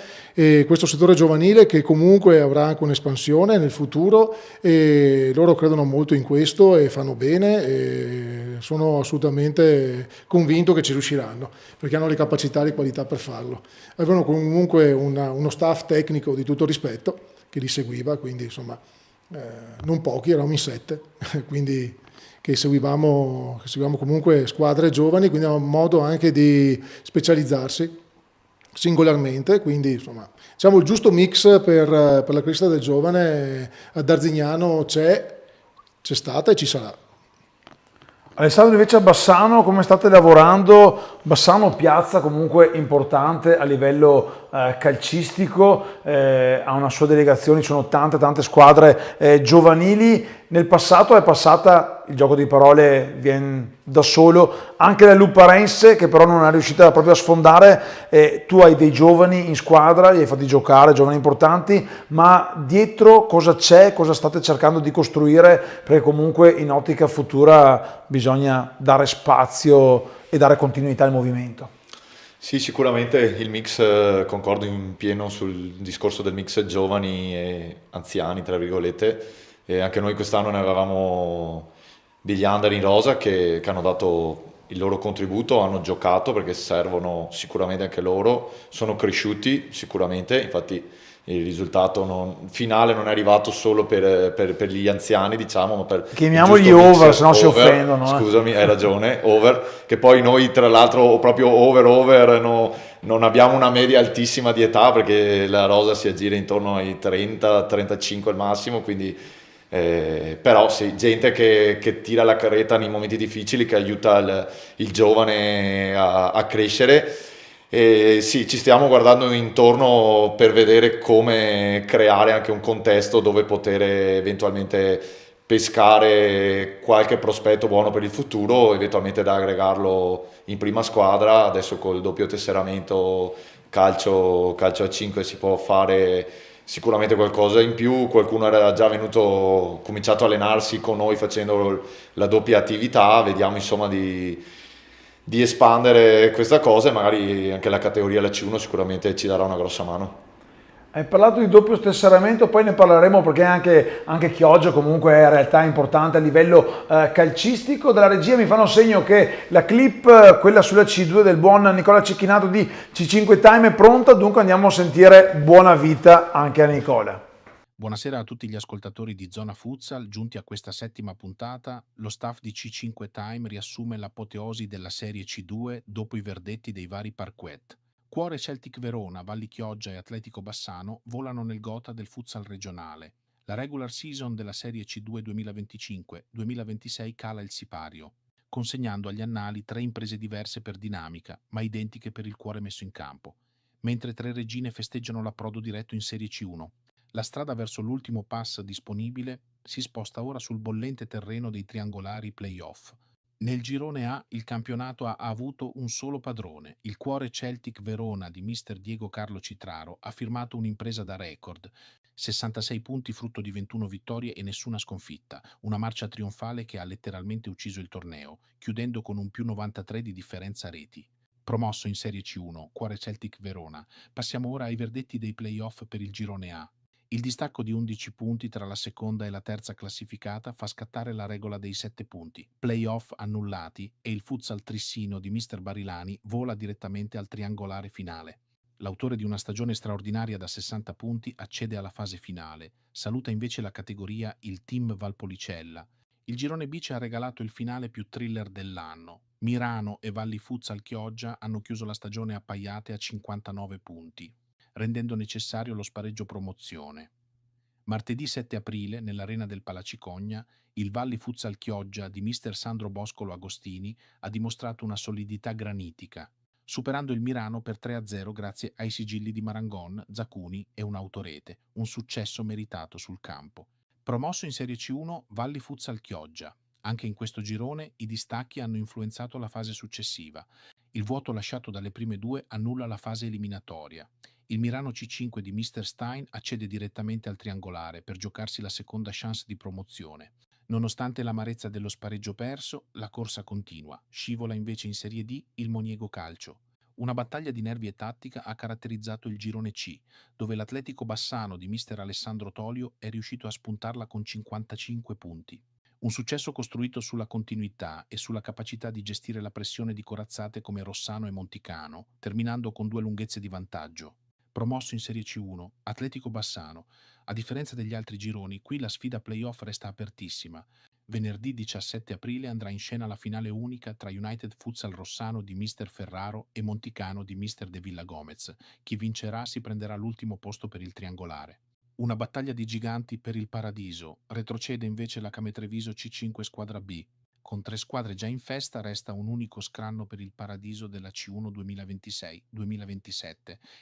questo settore giovanile che comunque avrà anche un'espansione nel futuro, e loro credono molto in questo e fanno bene, e sono assolutamente convinto che ci riusciranno, perché hanno le capacità e le qualità per farlo. Avevano comunque uno staff tecnico di tutto rispetto che li seguiva, quindi insomma non pochi, eravamo in 7, quindi che seguivamo comunque squadre giovani, quindi avevamo modo anche di specializzarsi singolarmente, quindi insomma diciamo il giusto mix per la crescita del giovane ad Arzignano c'è stata e ci sarà. Alessandro, invece a Bassano come state lavorando? Bassano piazza comunque importante a livello calcistico, ha una sua delegazione, ci sono tante squadre giovanili. Nel passato è passata, il gioco di parole viene da solo, anche la Luparense, che però non è riuscita proprio a sfondare. Tu hai dei giovani in squadra, li hai fatti giocare, giovani importanti, ma dietro cosa c'è, cosa state cercando di costruire? Perché comunque in ottica futura bisogna dare spazio e dare continuità al movimento. Sì, sicuramente il mix, concordo in pieno sul discorso del mix giovani e anziani, tra virgolette, e anche noi quest'anno ne avevamo degli under in rosa che hanno dato il loro contributo, hanno giocato perché servono sicuramente anche loro, sono cresciuti sicuramente, infatti il risultato finale non è arrivato solo per gli anziani, diciamo, ma per chiamiamoli il giusto over, mix se no si offendono. Scusami, hai ragione, over, che poi noi tra l'altro proprio over, non abbiamo una media altissima di età perché la rosa si aggira intorno ai 30-35 al massimo, quindi però sì, gente che tira la carretta nei momenti difficili, che aiuta il giovane a crescere. E sì, ci stiamo guardando intorno per vedere come creare anche un contesto dove poter eventualmente pescare qualche prospetto buono per il futuro, eventualmente da aggregarlo in prima squadra. Adesso col doppio tesseramento calcio a 5 si può fare sicuramente qualcosa in più. Qualcuno era già cominciato a allenarsi con noi facendo la doppia attività, vediamo insomma di espandere questa cosa, e magari anche la categoria la C1 sicuramente ci darà una grossa mano. Hai parlato di doppio tesseramento, poi ne parleremo perché anche Chioggia comunque è in realtà importante a livello calcistico. Dalla regia mi fanno segno che la clip, quella sulla C2 del buon Nicola Cecchinato di C5 Time, è pronta, dunque andiamo a sentire buona vita anche a Nicola. Buonasera a tutti gli ascoltatori di Zona Futsal. Giunti a questa settima puntata, lo staff di C5 Time riassume l'apoteosi della Serie C2 dopo i verdetti dei vari parquet. Cuore Celtic Verona, Valli Chioggia e Atletico Bassano volano nel gota del futsal regionale. La regular season della Serie C2 2025-2026 cala il sipario, consegnando agli annali 3 imprese diverse per dinamica, ma identiche per il cuore messo in campo, mentre 3 regine festeggiano l'approdo diretto in Serie C1. La strada verso l'ultimo pass disponibile si sposta ora sul bollente terreno dei triangolari play-off. Nel girone A il campionato ha avuto un solo padrone. Il Cuore Celtic Verona di mister Diego Carlo Citraro ha firmato un'impresa da record. 66 punti frutto di 21 vittorie e nessuna sconfitta. Una marcia trionfale che ha letteralmente ucciso il torneo, chiudendo con un più 93 di differenza reti. Promosso in Serie C1, Cuore Celtic Verona. Passiamo ora ai verdetti dei play-off per il girone A. Il distacco di 11 punti tra la seconda e la terza classificata fa scattare la regola dei 7 punti, playoff annullati, e il futsal trissino di mister Barilani vola direttamente al triangolare finale. L'autore di una stagione straordinaria da 60 punti accede alla fase finale, saluta invece la categoria il team Valpolicella. Il girone B ci ha regalato il finale più thriller dell'anno. Mirano e Valli Futsal Chioggia hanno chiuso la stagione appaiate a 59 punti, rendendo necessario lo spareggio promozione. Martedì 7 aprile, nell'arena del Palacicogna, il Valli Futsal Chioggia di mister Sandro Boscolo Agostini ha dimostrato una solidità granitica, superando il Mirano per 3-0 grazie ai sigilli di Marangon, Zaccuni e un'autorete, un successo meritato sul campo. Promosso in Serie C1 Valli Futsal Chioggia. Anche in questo girone i distacchi hanno influenzato la fase successiva. Il vuoto lasciato dalle prime due annulla la fase eliminatoria. Il Mirano C5 di Mr. Stein accede direttamente al triangolare per giocarsi la seconda chance di promozione. Nonostante l'amarezza dello spareggio perso, la corsa continua. Scivola invece in Serie D il Moniego Calcio. Una battaglia di nervi e tattica ha caratterizzato il girone C, dove l'Atletico Bassano di mister Alessandro Tolio è riuscito a spuntarla con 55 punti. Un successo costruito sulla continuità e sulla capacità di gestire la pressione di corazzate come Rossano e Monticano, terminando con 2 lunghezze di vantaggio. Promosso in Serie C1, Atletico Bassano. A differenza degli altri gironi, qui la sfida playoff resta apertissima. Venerdì 17 aprile andrà in scena la finale unica tra United Futsal Rossano di mister Ferraro e Monticano di mister De Villa Gomez. Chi vincerà si prenderà l'ultimo posto per il triangolare. Una battaglia di giganti per il paradiso. Retrocede invece la Cametreviso C5 squadra B. Con 3 squadre già in festa resta un unico scranno per il paradiso della C1 2026-2027.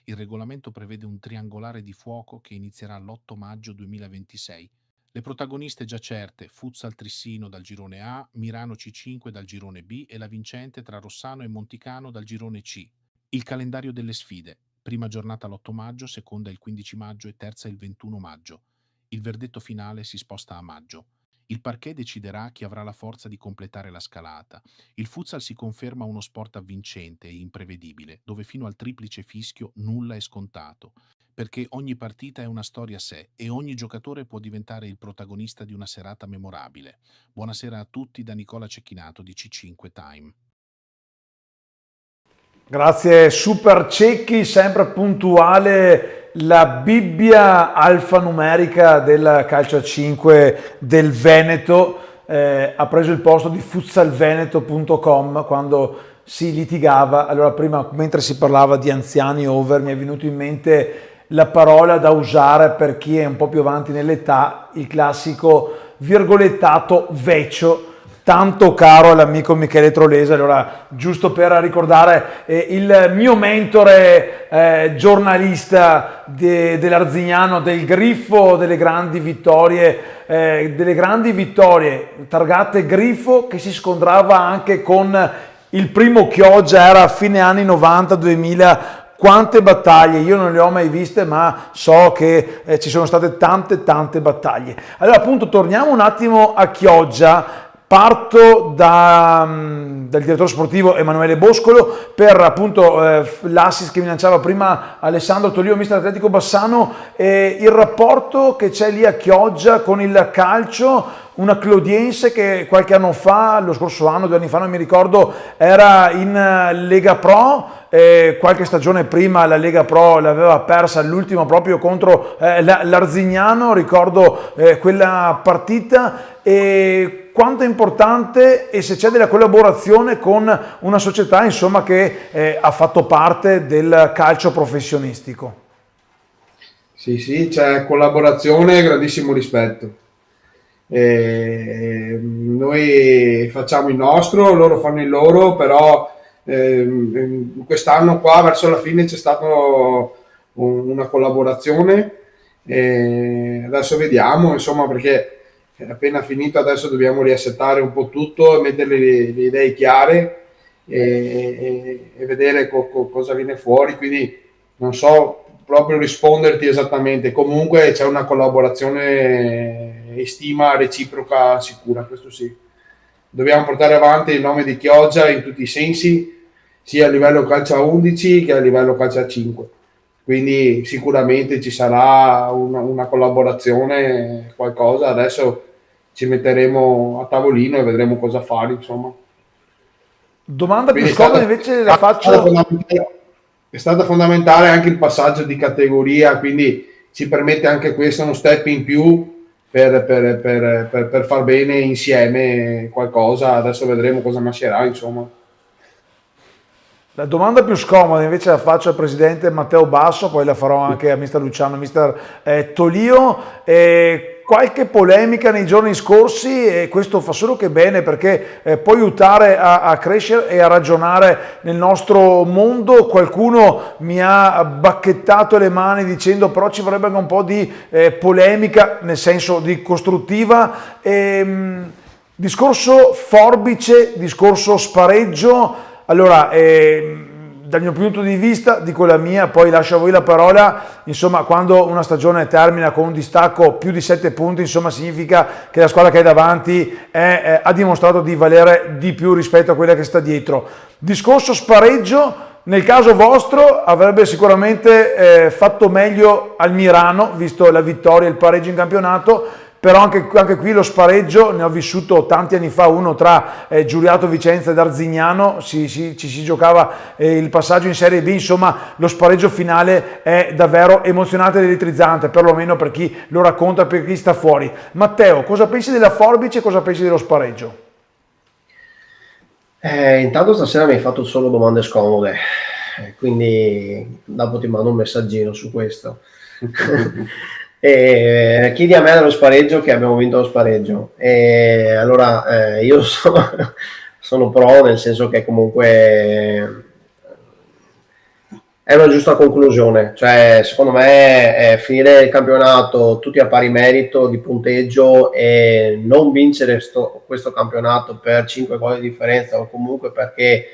Il regolamento prevede un triangolare di fuoco che inizierà l'8 maggio 2026. Le protagoniste già certe, Futsal Trissino dal girone A, Mirano C5 dal girone B e la vincente tra Rossano e Monticano dal girone C. Il calendario delle sfide. Prima giornata l'8 maggio, seconda il 15 maggio e terza il 21 maggio. Il verdetto finale si sposta a maggio. Il parquet deciderà chi avrà la forza di completare la scalata. Il futsal si conferma uno sport avvincente e imprevedibile, dove fino al triplice fischio nulla è scontato, perché ogni partita è una storia a sé e ogni giocatore può diventare il protagonista di una serata memorabile. Buonasera a tutti da Nicola Cecchinato di C5 Time. Grazie Super Cecchi, sempre puntuale, la Bibbia alfanumerica del calcio a 5 del Veneto. Ha preso il posto di futsalveneto.com quando si litigava. Allora prima, mentre si parlava di anziani over, mi è venuto in mente la parola da usare per chi è un po' più avanti nell'età, il classico virgolettato vecchio, tanto caro all'amico Michele Trolese. Allora, giusto per ricordare il mio mentore giornalista dell'Arzignano, del Griffo, delle grandi vittorie targate Griffo, che si scontrava anche con il primo Chioggia, era a fine anni 90-2000. Quante battaglie, io non le ho mai viste, ma so che ci sono state tante battaglie. Allora appunto torniamo un attimo a Chioggia. Parto dal direttore sportivo Emanuele Boscolo per appunto l'assist che mi lanciava prima Alessandro Tolio, mister Atletico Bassano, il rapporto che c'è lì a Chioggia con il calcio. Una Clodiense che qualche anno fa, lo scorso anno, 2 anni fa, non mi ricordo, era in Lega Pro. Qualche stagione prima la Lega Pro l'aveva persa all'ultimo proprio contro l'Arzignano, ricordo quella partita. E quanto è importante, e se c'è della collaborazione con una società insomma che ha fatto parte del calcio professionistico. Sì, c'è collaborazione e grandissimo rispetto. Noi facciamo il nostro, loro fanno il loro, però quest'anno qua verso la fine c'è stata una collaborazione, adesso vediamo insomma, perché è appena finito, adesso dobbiamo riassettare un po' tutto, mettere le idee chiare e vedere cosa viene fuori, quindi non so proprio risponderti esattamente. Comunque c'è una collaborazione e stima reciproca sicura, questo sì. Dobbiamo portare avanti il nome di Chioggia in tutti i sensi, sia a livello calcio a 11 che a livello calcio a 5. Quindi sicuramente ci sarà una collaborazione, qualcosa. Adesso ci metteremo a tavolino e vedremo cosa fare, insomma. Domanda più scomoda invece la faccio. È stato fondamentale anche il passaggio di categoria, quindi ci permette anche questo uno step in più per far bene insieme qualcosa. Adesso vedremo cosa nascerà, insomma. La domanda più scomoda invece la faccio al presidente Matteo Basso, poi la farò anche a mister Luciano, mister Tolio. Qualche polemica nei giorni scorsi, e questo fa solo che bene, perché può aiutare a crescere e a ragionare nel nostro mondo. Qualcuno mi ha bacchettato le mani dicendo però ci vorrebbe anche un po' di polemica, nel senso di costruttiva. Discorso forbice, discorso spareggio. Allora, dal mio punto di vista, dico la mia, poi lascio a voi la parola. Insomma, quando una stagione termina con un distacco più di 7 punti, insomma, significa che la squadra che è davanti ha dimostrato di valere di più rispetto a quella che sta dietro. Discorso spareggio, nel caso vostro avrebbe sicuramente fatto meglio Almirano, visto la vittoria e il pareggio in campionato, però anche qui lo spareggio ne ho vissuto tanti anni fa, uno tra Giuliato Vicenza ed Arzignano, ci si giocava il passaggio in Serie B, insomma lo spareggio finale è davvero emozionante ed elettrizzante, perlomeno per chi lo racconta, per chi sta fuori. Matteo, cosa pensi della forbice e cosa pensi dello spareggio? Intanto stasera mi hai fatto solo domande scomode, quindi dopo ti mando un messaggino su questo. Chiedi a me dello spareggio, che abbiamo vinto lo spareggio. Allora io sono pro, nel senso che comunque è una giusta conclusione, cioè secondo me finire il campionato tutti a pari merito di punteggio e non vincere questo campionato per 5 gol di differenza, o comunque perché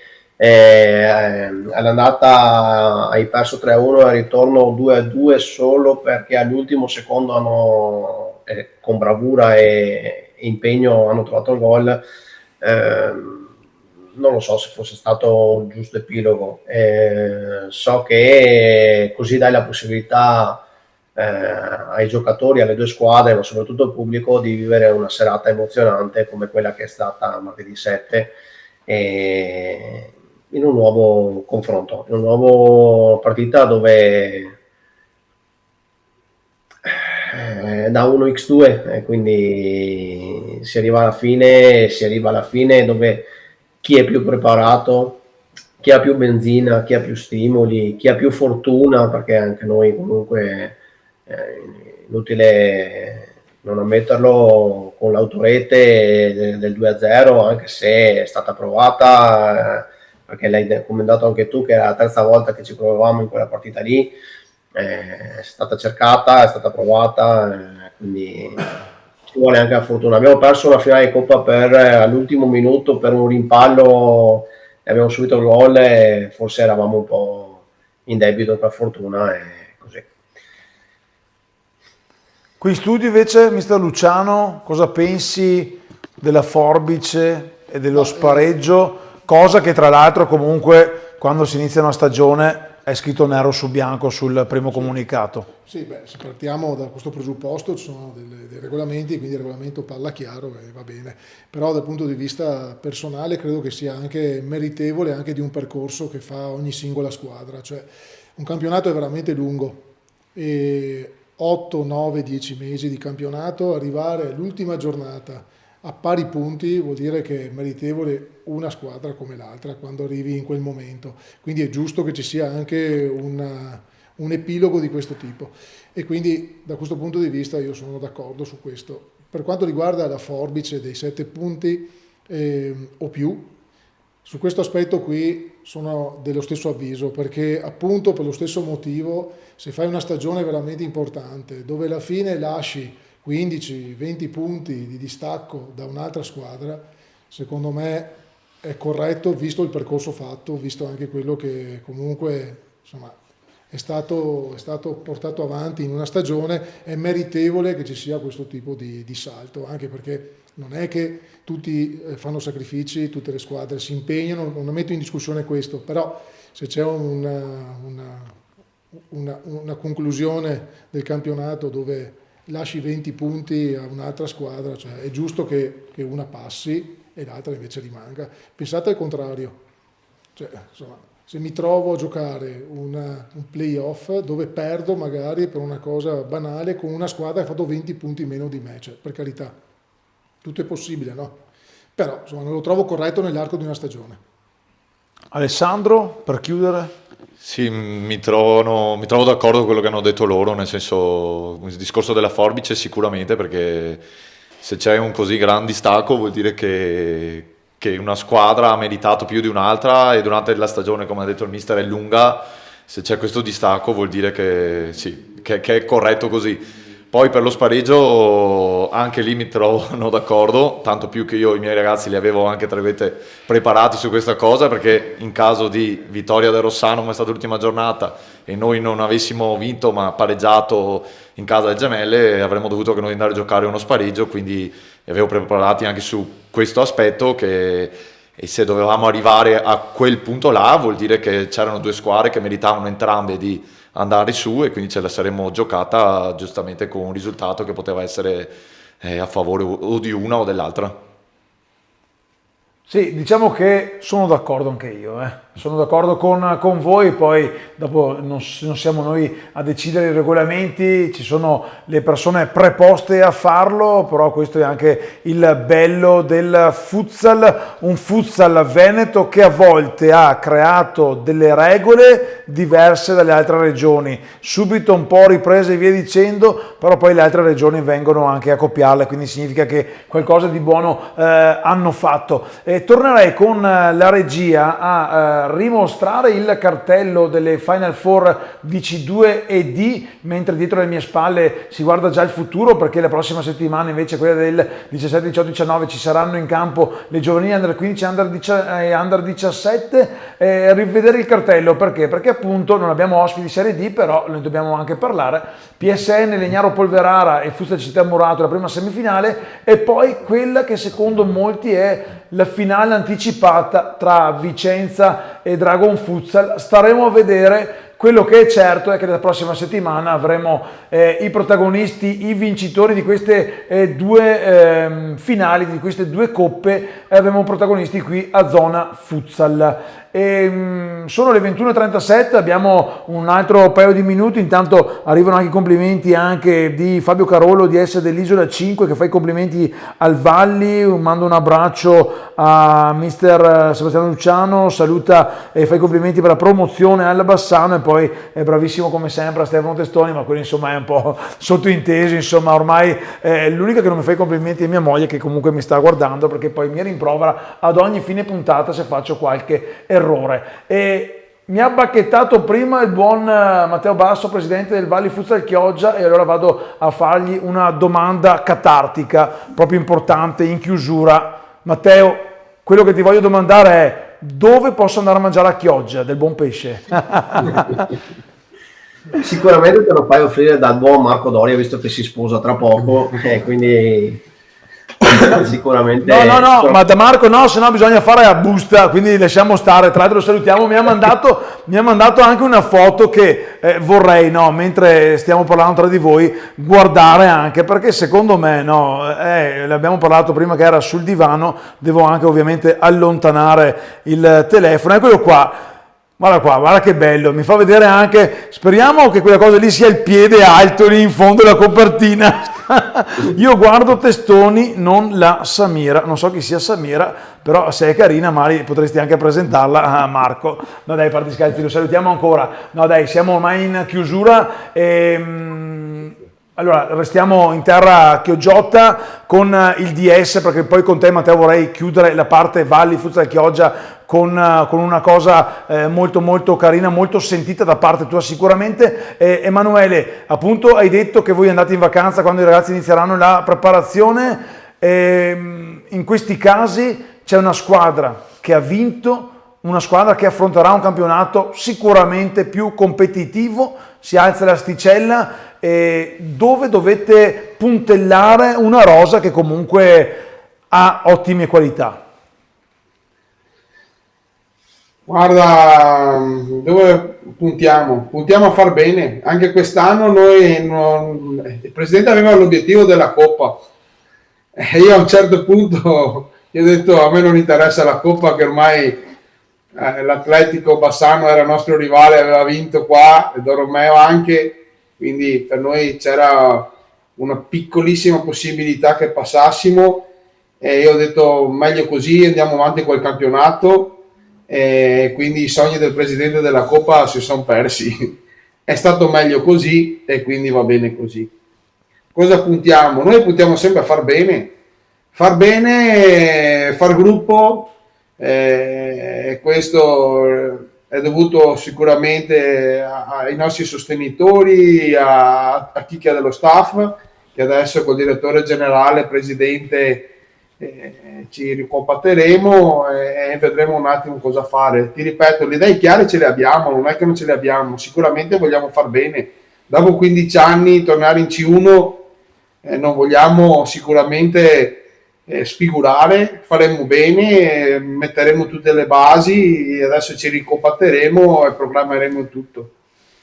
all'andata hai perso 3-1 e al ritorno 2-2 solo perché all'ultimo secondo hanno con bravura e impegno hanno trovato il gol. Non lo so se fosse stato un giusto epilogo. So che così dai la possibilità ai giocatori, alle due squadre, ma soprattutto al pubblico, di vivere una serata emozionante come quella che è stata martedì 7, in un nuovo confronto, in una nuova partita dove da 1x2, quindi si arriva alla fine dove chi è più preparato, chi ha più benzina, chi ha più stimoli, chi ha più fortuna, perché anche noi comunque inutile non ammetterlo, con l'autorete del 2-0, anche se è stata provata, perché l'hai commentato anche tu che era la terza volta che ci provavamo in quella partita lì, è stata cercata, è stata provata, quindi ci vuole anche la fortuna. Abbiamo perso una finale di Coppa all'ultimo minuto per un rimpallo e abbiamo subito il gol e forse eravamo un po' in debito per fortuna e così. Qui in studio invece, mister Luciano, cosa pensi della forbice e dello spareggio? Cosa che tra l'altro comunque quando si inizia una stagione è scritto nero su bianco sul primo comunicato. Sì, se partiamo da questo presupposto ci sono dei regolamenti, quindi il regolamento parla chiaro e va bene, però dal punto di vista personale credo che sia anche meritevole anche di un percorso che fa ogni singola squadra, cioè un campionato è veramente lungo e 8, 9, 10 mesi di campionato, arrivare all'ultima giornata a pari punti vuol dire che è meritevole una squadra come l'altra quando arrivi in quel momento, quindi è giusto che ci sia anche un epilogo di questo tipo e quindi da questo punto di vista io sono d'accordo su questo. Per quanto riguarda la forbice dei 7 punti o più, su questo aspetto qui sono dello stesso avviso, perché appunto per lo stesso motivo, se fai una stagione veramente importante dove alla fine lasci 15-20 punti di distacco da un'altra squadra, secondo me è corretto, visto il percorso fatto, visto anche quello che comunque insomma, è stato portato avanti in una stagione, è meritevole che ci sia questo tipo di salto, anche perché non è che tutti fanno sacrifici, tutte le squadre si impegnano, non metto in discussione questo, però se c'è una conclusione del campionato dove lasci 20 punti a un'altra squadra, cioè è giusto che una passi e l'altra invece rimanga. Pensate al contrario, cioè, insomma, se mi trovo a giocare un playoff dove perdo magari per una cosa banale con una squadra che ha fatto 20 punti meno di me, cioè, per carità, tutto è possibile, no? Però insomma, non lo trovo corretto nell'arco di una stagione. Alessandro, per chiudere? Sì, mi trovo d'accordo con quello che hanno detto loro, nel senso, il discorso della forbice sicuramente, perché se c'è un così gran distacco vuol dire che una squadra ha meritato più di un'altra e durante la stagione, come ha detto il mister, è lunga, se c'è questo distacco vuol dire che sì, che è corretto così. Poi per lo spareggio anche lì mi trovano d'accordo, tanto più che io i miei ragazzi li avevo anche tra virgolette preparati su questa cosa, perché in caso di vittoria del Rossano come è stata l'ultima giornata e noi non avessimo vinto ma pareggiato in casa del Gemelle, avremmo dovuto che noi andare a giocare uno spareggio, quindi li avevo preparati anche su questo aspetto e se dovevamo arrivare a quel punto là vuol dire che c'erano due squadre che meritavano entrambe di andare su e quindi ce la saremmo giocata giustamente con un risultato che poteva essere a favore o di una o dell'altra. Sì, diciamo che sono d'accordo anche io, sono d'accordo con voi, poi dopo non siamo noi a decidere i regolamenti, ci sono le persone preposte a farlo, però questo è anche il bello del futsal, un futsal veneto che a volte ha creato delle regole diverse dalle altre regioni, subito un po' riprese e via dicendo, però poi le altre regioni vengono anche a copiarle, quindi significa che qualcosa di buono hanno fatto. Tornerei con la regia a rimostrare il cartello delle Final Four di C2 e D, mentre dietro le mie spalle si guarda già il futuro, perché la prossima settimana invece, quella del 17, 18, 19, ci saranno in campo le giovanili under 15 e under 17. Rivedere il cartello perché appunto non abbiamo ospiti di Serie D, però ne dobbiamo anche parlare. PSN Legnaro Polverara e Futsal Città Murato la prima semifinale, e poi quella che secondo molti è la finale anticipata tra Vicenza e Dragon Futsal. Staremo a vedere. Quello che è certo è che la prossima settimana avremo i protagonisti, i vincitori di queste due finali, di queste due coppe, e avremo protagonisti qui a Zona Futsal. Sono le 21:37, abbiamo un altro paio di minuti, intanto arrivano anche i complimenti anche di Fabio Carollo di S dell'Isola 5 che fa i complimenti al Valli, mando un abbraccio a mister Sebastiano Luciano, saluta e fa i complimenti per la promozione alla Bassano, e poi è bravissimo come sempre a Stefano Testoni, ma quello insomma è un po' sottointeso, insomma ormai l'unica che non mi fa i complimenti è mia moglie, che comunque mi sta guardando, perché poi mi rimprovera ad ogni fine puntata se faccio qualche errore. E mi ha bacchettato prima il buon Matteo Basso, presidente del Valli Futsal Chioggia, e allora vado a fargli una domanda catartica, proprio importante, in chiusura. Matteo, quello che ti voglio domandare è: dove posso andare a mangiare a Chioggia del buon pesce? Sicuramente te lo fai offrire dal buon Marco Doria, visto che si sposa tra poco, quindi sicuramente no, ma da Marco no, se no bisogna fare a busta, quindi lasciamo stare. Tra l'altro lo salutiamo, mi ha mandato anche una foto che vorrei, mentre stiamo parlando tra di voi, guardare anche, perché secondo me l'abbiamo parlato prima che era sul divano, devo anche ovviamente allontanare il telefono. Eccolo qua. Guarda che bello, mi fa vedere anche, speriamo che quella cosa lì sia il piede alto lì in fondo alla copertina. Io guardo Testoni, non la Samira, non so chi sia Samira, però se è carina magari potresti anche presentarla a Marco. No dai, parti scherzi, lo salutiamo ancora. No dai, siamo ormai in chiusura. Allora, restiamo in terra Chiogiotta con il DS, perché poi con te, Matteo, vorrei chiudere la parte Valli Futsal Chioggia con una cosa molto molto carina, molto sentita da parte tua sicuramente. Emanuele, appunto hai detto che voi andate in vacanza quando i ragazzi inizieranno la preparazione. In questi casi c'è una squadra che ha vinto, una squadra che affronterà un campionato sicuramente più competitivo, si alza l'asticella, dove dovete puntellare una rosa che comunque ha ottime qualità. Guarda, dove puntiamo? Puntiamo a far bene. Anche quest'anno il presidente aveva l'obiettivo della Coppa. E io a un certo punto gli ho detto: a me non interessa la Coppa, che ormai l'Atletico Bassano era il nostro rivale, aveva vinto qua, e Doromeo anche, quindi per noi c'era una piccolissima possibilità che passassimo, e io ho detto meglio così, andiamo avanti col campionato. E quindi i sogni del presidente della Coppa si sono persi. È stato meglio così, e quindi va bene così. Cosa puntiamo? Noi puntiamo sempre a far bene, far gruppo, questo è dovuto sicuramente ai nostri sostenitori, a chi che è dello staff, che adesso col direttore generale, presidente, ci ricompatteremo e vedremo un attimo cosa fare. Ti ripeto, le idee chiare ce le abbiamo, non è che non ce le abbiamo, sicuramente vogliamo far bene. Dopo 15 anni tornare in C1 non vogliamo sicuramente sfigurare, faremo bene, metteremo tutte le basi, adesso ci ricompatteremo e programmeremo il tutto.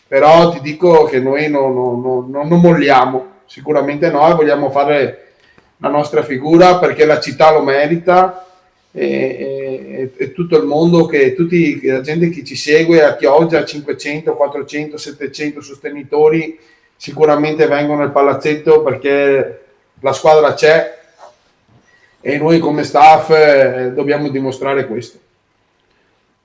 Però ti dico che noi non molliamo, sicuramente no, e vogliamo fare la nostra figura perché la città lo merita e tutto il mondo, la gente che ci segue a Chioggia, 500, 400, 700 sostenitori sicuramente vengono al palazzetto perché la squadra c'è e noi come staff dobbiamo dimostrare questo.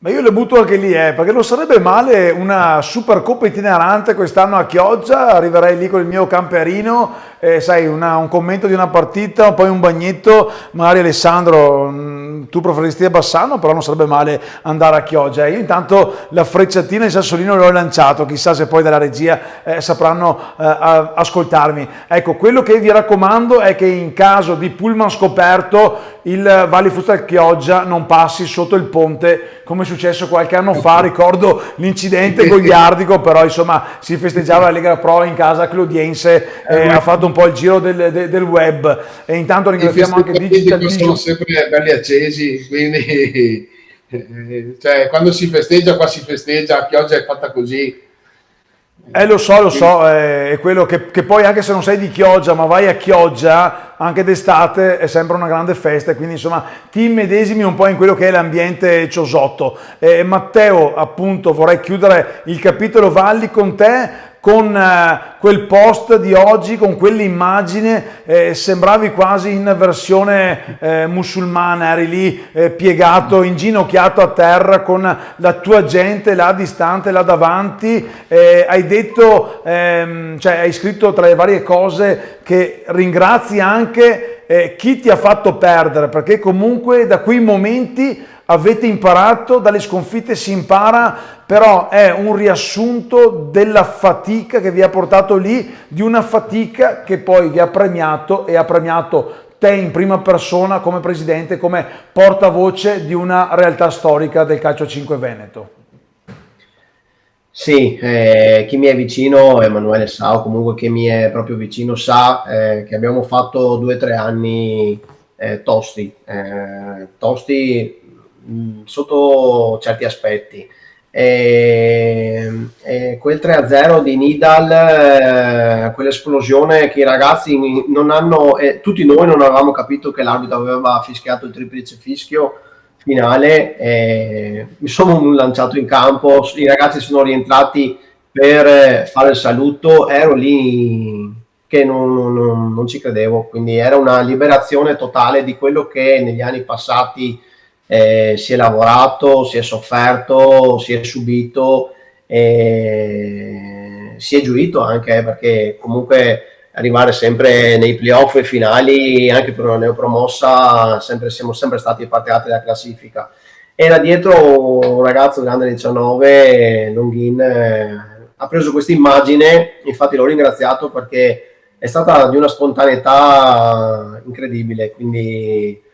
Ma io le butto anche lì, perché non sarebbe male una Supercoppa itinerante quest'anno a Chioggia, arriverei lì con il mio camperino, sai, un commento di una partita, poi un bagnetto, magari Alessandro, tu preferiresti a Bassano, però non sarebbe male andare a Chioggia. Io intanto la frecciatina di Sassolino l'ho lanciato, chissà se poi dalla regia sapranno ascoltarmi. Ecco, quello che vi raccomando è che in caso di pullman scoperto il Valli Futsal Chioggia non passi sotto il ponte come è successo qualche anno fa, ricordo l'incidente goliardico, però insomma si festeggiava la Lega Pro in casa Clodiense, ha fatto un po' il giro del web e intanto ringraziamo anche Digital Vision. Sono sempre belli accesi, quindi cioè, quando si festeggia, qua si festeggia, Chioggia è fatta così. Lo so, è quello che poi anche se non sei di Chioggia ma vai a Chioggia anche d'estate è sempre una grande festa, quindi insomma ti immedesimi un po' in quello che è l'ambiente ciosotto. Matteo, appunto, vorrei chiudere il capitolo Valli con te, con quel post di oggi, con quell'immagine, sembravi quasi in versione musulmana, eri lì piegato, inginocchiato a terra con la tua gente là distante, là davanti, hai detto, cioè hai scritto tra le varie cose che ringrazi anche chi ti ha fatto perdere, perché comunque da quei momenti avete imparato, dalle sconfitte si impara, però è un riassunto della fatica che vi ha portato lì, di una fatica che poi vi ha premiato e ha premiato te in prima persona come presidente, come portavoce di una realtà storica del calcio 5 Veneto. Sì, chi mi è vicino, Emanuele sa, o comunque chi mi è proprio vicino sa che abbiamo fatto 2 o 3 anni tosti sotto certi aspetti. Quel 3-0 di Nidal, quell'esplosione che i ragazzi non hanno, tutti noi non avevamo capito che l'arbitro aveva fischiato il triplice fischio finale, mi sono lanciato in campo, i ragazzi sono rientrati per fare il saluto, ero lì che non ci credevo, quindi era una liberazione totale di quello che negli anni passati si è lavorato, si è sofferto, si è subito, si è gioito anche, perché comunque arrivare sempre nei playoff e finali anche per una neopromossa siamo sempre stati parte alta della classifica. Era dietro un ragazzo grande 19, Longhin, ha preso questa immagine, infatti l'ho ringraziato perché è stata di una spontaneità incredibile, quindi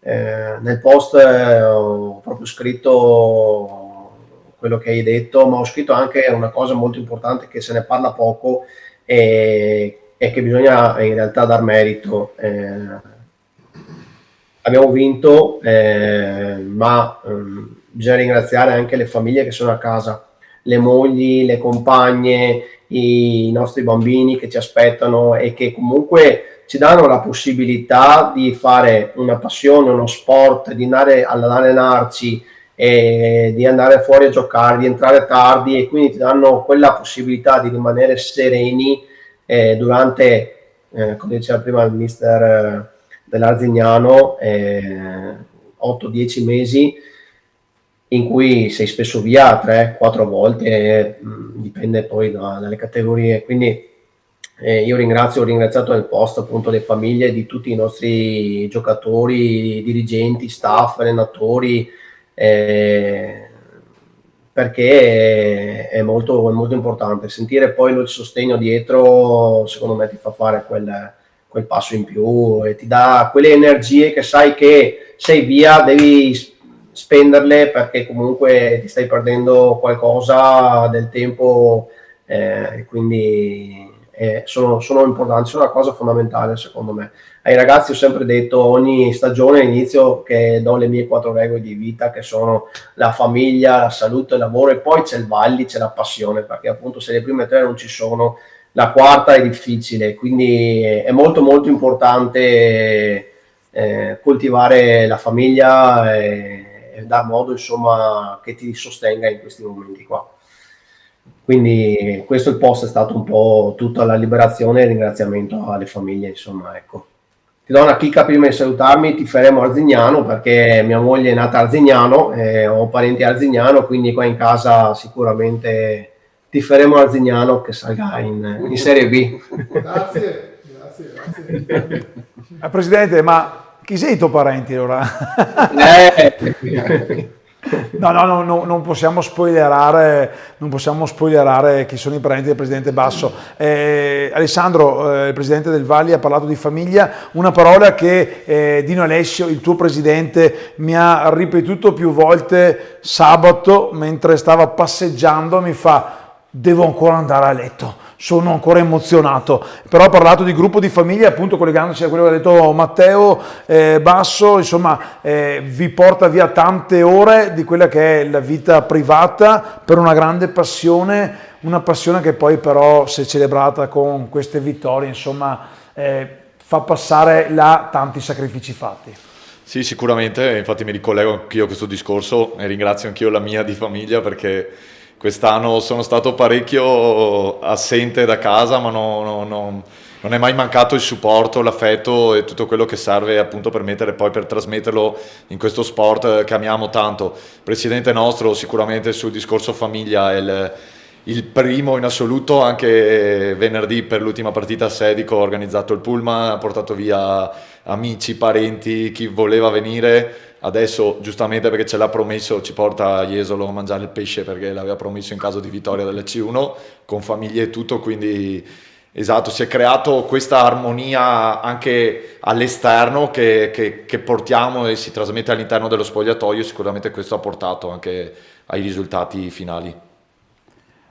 nel post ho proprio scritto quello che hai detto, ma ho scritto anche una cosa molto importante che se ne parla poco e che bisogna in realtà dar merito. Abbiamo vinto, ma bisogna ringraziare anche le famiglie che sono a casa, le mogli, le compagne, i nostri bambini che ci aspettano e che comunque ci danno la possibilità di fare una passione, uno sport, di andare ad allenarci, di andare fuori a giocare, di entrare tardi, e quindi ti danno quella possibilità di rimanere sereni durante, come diceva prima il mister dell'Arzignano, 8-10 mesi in cui sei spesso via 3-4 volte, dipende poi dalle categorie, quindi io ho ringraziato nel post appunto le famiglie di tutti i nostri giocatori, dirigenti, staff, allenatori, per perché è molto importante. Sentire poi il sostegno dietro, secondo me, ti fa fare quel passo in più e ti dà quelle energie che sai che sei via, devi spenderle perché comunque ti stai perdendo qualcosa del tempo, quindi sono importanti, sono una cosa fondamentale secondo me. Ai ragazzi ho sempre detto ogni stagione all'inizio che do le mie 4 regole di vita, che sono la famiglia, la salute, il lavoro, e poi c'è il Valli, c'è la passione, perché appunto se le prime 3 non ci sono, la quarta è difficile, quindi è molto importante coltivare la famiglia e dar modo insomma che ti sostenga in questi momenti qua. Quindi questo il post è stato un po' tutta la liberazione e il ringraziamento alle famiglie, insomma, ecco. Ti do una chicca prima di salutarmi: ti faremo Arzignano, perché mia moglie è nata a Arzignano, ho parenti a Arzignano, quindi qua in casa sicuramente ti faremo Arzignano che salga in Serie B. Grazie. Presidente, ma chi sei i tuoi parenti ora? No, non possiamo spoilerare chi sono i parenti del presidente Basso. Alessandro, il presidente del Valli, ha parlato di famiglia, una parola che Dino Alessio, il tuo presidente, mi ha ripetuto più volte sabato mentre stava passeggiando. Mi fa: devo ancora andare a letto, sono ancora emozionato. Però ha parlato di gruppo di famiglia, appunto collegandosi a quello che ha detto Matteo. Basso, insomma, vi porta via tante ore di quella che è la vita privata per una grande passione, una passione che poi però, se celebrata con queste vittorie, insomma, fa passare là tanti sacrifici fatti. Sì, sicuramente, infatti mi ricollego anch'io a questo discorso e ringrazio anch'io la mia di famiglia, perché quest'anno sono stato parecchio assente da casa, ma non è mai mancato il supporto, l'affetto e tutto quello che serve appunto per trasmetterlo in questo sport che amiamo tanto. Il presidente nostro sicuramente sul discorso famiglia è il primo in assoluto. Anche venerdì per l'ultima partita a Sedico ho organizzato il pullman, ha portato via amici, parenti, chi voleva venire. Adesso giustamente, perché ce l'ha promesso, ci porta a Jesolo a mangiare il pesce, perché l'aveva promesso in caso di vittoria della C1 con famiglie e tutto. Quindi esatto, si è creato questa armonia anche all'esterno che portiamo e si trasmette all'interno dello spogliatoio. Sicuramente questo ha portato anche ai risultati finali.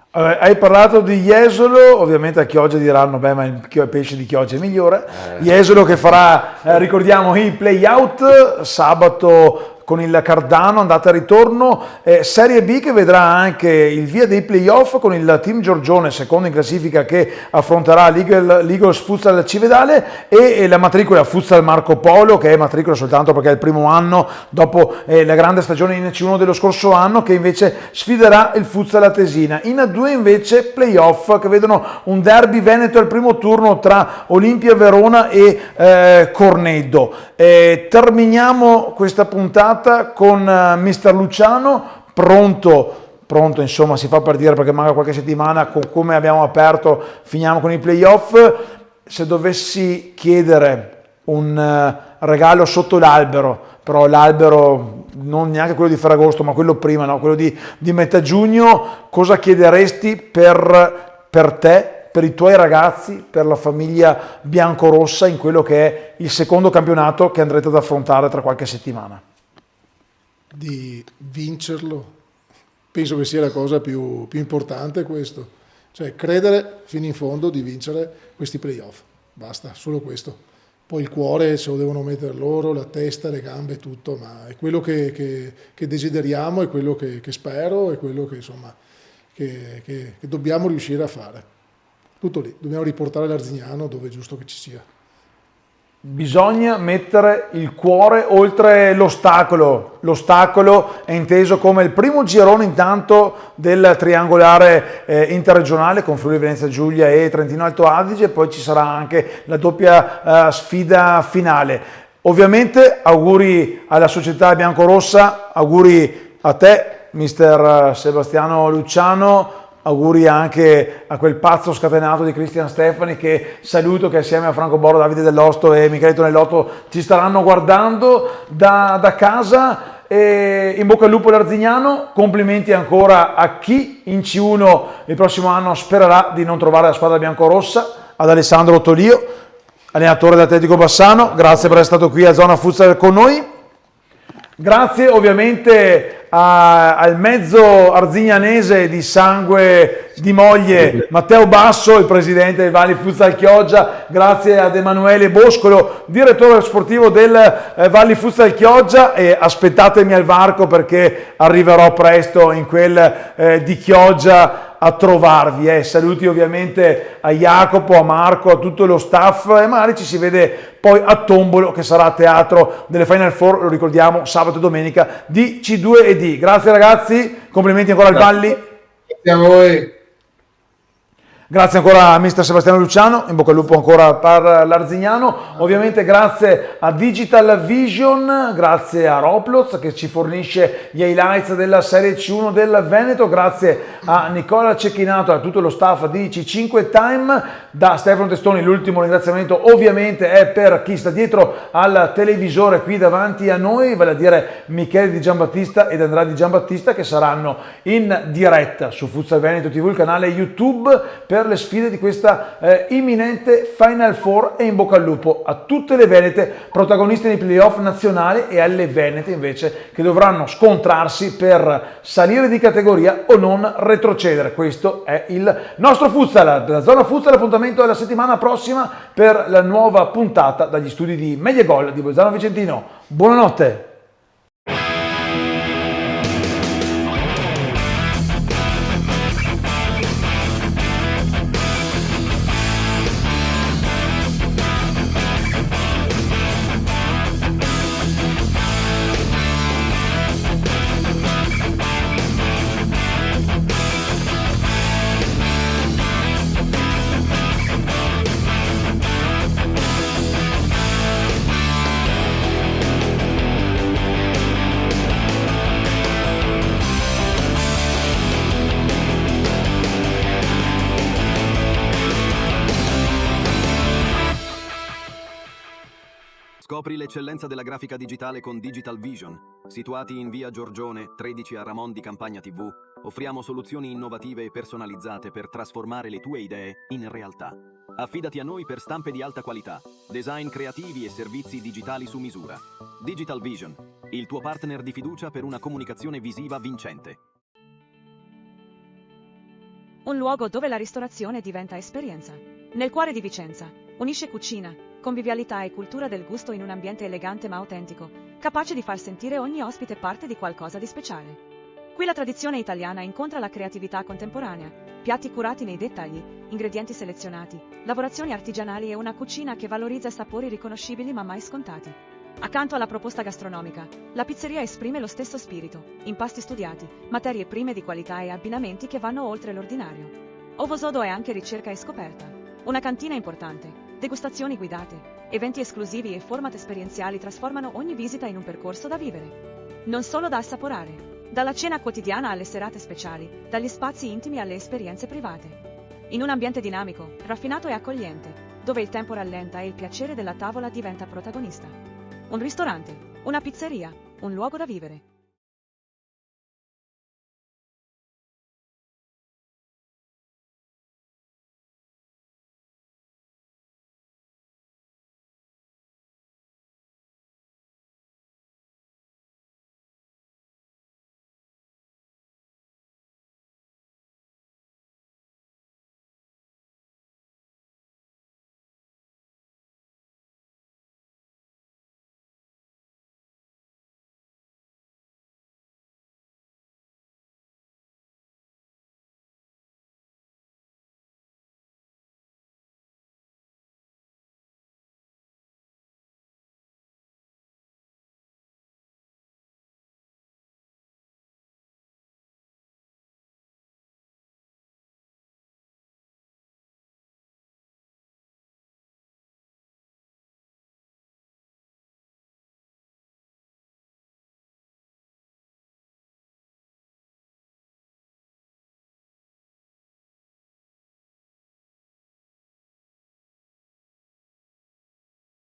Hai parlato di Jesolo, ovviamente a Chioggia diranno: beh, ma il pesce di Chioggia è migliore. Jesolo che farà, ricordiamo, i play-out sabato con il Cardano, andata e ritorno, Serie B che vedrà anche il via dei playoff con il team Giorgione, secondo in classifica, che affronterà l'Eagles Futsal Civedale, e la matricola Futsal Marco Polo, che è matricola soltanto perché è il primo anno dopo la grande stagione in C1 dello scorso anno, che invece sfiderà il Futsal Atesina. In A2 invece playoff che vedono un derby veneto al primo turno tra Olimpia Verona e Corneddo. Terminiamo questa puntata con mister Luciano, pronto, insomma, si fa per dire, perché manca qualche settimana, con come abbiamo aperto finiamo con i playoff. Se dovessi chiedere un regalo sotto l'albero, però l'albero non neanche quello di Ferragosto, ma quello prima, no? Quello di metà giugno, cosa chiederesti per te, per i tuoi ragazzi, per la famiglia biancorossa, in quello che è il secondo campionato che andrete ad affrontare tra qualche settimana? Di vincerlo, penso che sia la cosa più importante, questo, cioè credere fino in fondo di vincere questi playoff, basta, solo questo. Poi il cuore ce lo devono mettere loro, la testa, le gambe, tutto, ma è quello che desideriamo, è quello che spero, è quello che insomma che dobbiamo riuscire a fare. Tutto lì, dobbiamo riportare l'Arzignano dove è giusto che ci sia. Bisogna mettere il cuore oltre l'ostacolo. L'ostacolo è inteso come il primo girone intanto del triangolare interregionale con Friuli Venezia Giulia e Trentino Alto Adige, poi ci sarà anche la doppia sfida finale. Ovviamente auguri alla società biancorossa, auguri a te mister Sebastiano Luciano, auguri anche a quel pazzo scatenato di Cristian Stefani, che saluto, che assieme a Franco Borro, Davide Dell'Osto e Michele Tonellotto ci staranno guardando da casa. e in bocca al lupo l'Arzignano, complimenti ancora a chi in C1 il prossimo anno spererà di non trovare la squadra biancorossa, ad Alessandro Ottolio, allenatore dell'Atletico Bassano, grazie per essere stato qui a Zona Futsal con noi. Grazie ovviamente al mezzo arzignanese di sangue di moglie Matteo Basso, il presidente del Valli Futsal Chioggia, grazie ad Emanuele Boscolo, direttore sportivo del Valli Futsal Chioggia, e aspettatemi al varco perché arriverò presto in quel di Chioggia a trovarvi. Saluti ovviamente a Jacopo, a Marco, a tutto lo staff, e magari ci si vede poi a Tombolo, che sarà a teatro delle Final Four, lo ricordiamo, sabato e domenica di C2 e D. Grazie ragazzi, complimenti ancora al Valli. Grazie a voi. Grazie ancora a mister Sebastiano Luciano, in bocca al lupo ancora per l'Arzignano, ovviamente grazie a Digital Vision, grazie a Roblox che ci fornisce gli highlights della Serie C1 del Veneto, grazie a Nicola Cecchinato e a tutto lo staff di C5 Time. Da Stefano Testoni l'ultimo ringraziamento ovviamente è per chi sta dietro al televisore qui davanti a noi, vale a dire Michele Di Giambattista ed Andrea Di Giambattista, che saranno in diretta su Futsal Veneto TV, il canale YouTube, per le sfide di questa imminente Final Four, e in bocca al lupo a tutte le venete protagoniste nei playoff nazionali e alle venete invece che dovranno scontrarsi per salire di categoria o non retrocedere. Questo è il nostro futsal. La Zona Futsal, appuntamento è la settimana prossima per la nuova puntata dagli studi di Mediagol di Bolzano Vicentino. Buonanotte. Scopri l'eccellenza della grafica digitale con Digital Vision. Situati in via Giorgione, 13 a Ramon di Campagna TV, offriamo soluzioni innovative e personalizzate per trasformare le tue idee in realtà. Affidati a noi per stampe di alta qualità, design creativi e servizi digitali su misura. Digital Vision, il tuo partner di fiducia per una comunicazione visiva vincente. Un luogo dove la ristorazione diventa esperienza. Nel cuore di Vicenza, unisce cucina, convivialità e cultura del gusto in un ambiente elegante ma autentico, capace di far sentire ogni ospite parte di qualcosa di speciale. Qui la tradizione italiana incontra la creatività contemporanea, piatti curati nei dettagli, ingredienti selezionati, lavorazioni artigianali e una cucina che valorizza sapori riconoscibili ma mai scontati. Accanto alla proposta gastronomica, la pizzeria esprime lo stesso spirito, impasti studiati, materie prime di qualità e abbinamenti che vanno oltre l'ordinario. Ovo Sodo è anche ricerca e scoperta. Una cantina importante, degustazioni guidate, eventi esclusivi e format esperienziali trasformano ogni visita in un percorso da vivere. Non solo da assaporare, dalla cena quotidiana alle serate speciali, dagli spazi intimi alle esperienze private. In un ambiente dinamico, raffinato e accogliente, dove il tempo rallenta e il piacere della tavola diventa protagonista. Un ristorante, una pizzeria, un luogo da vivere.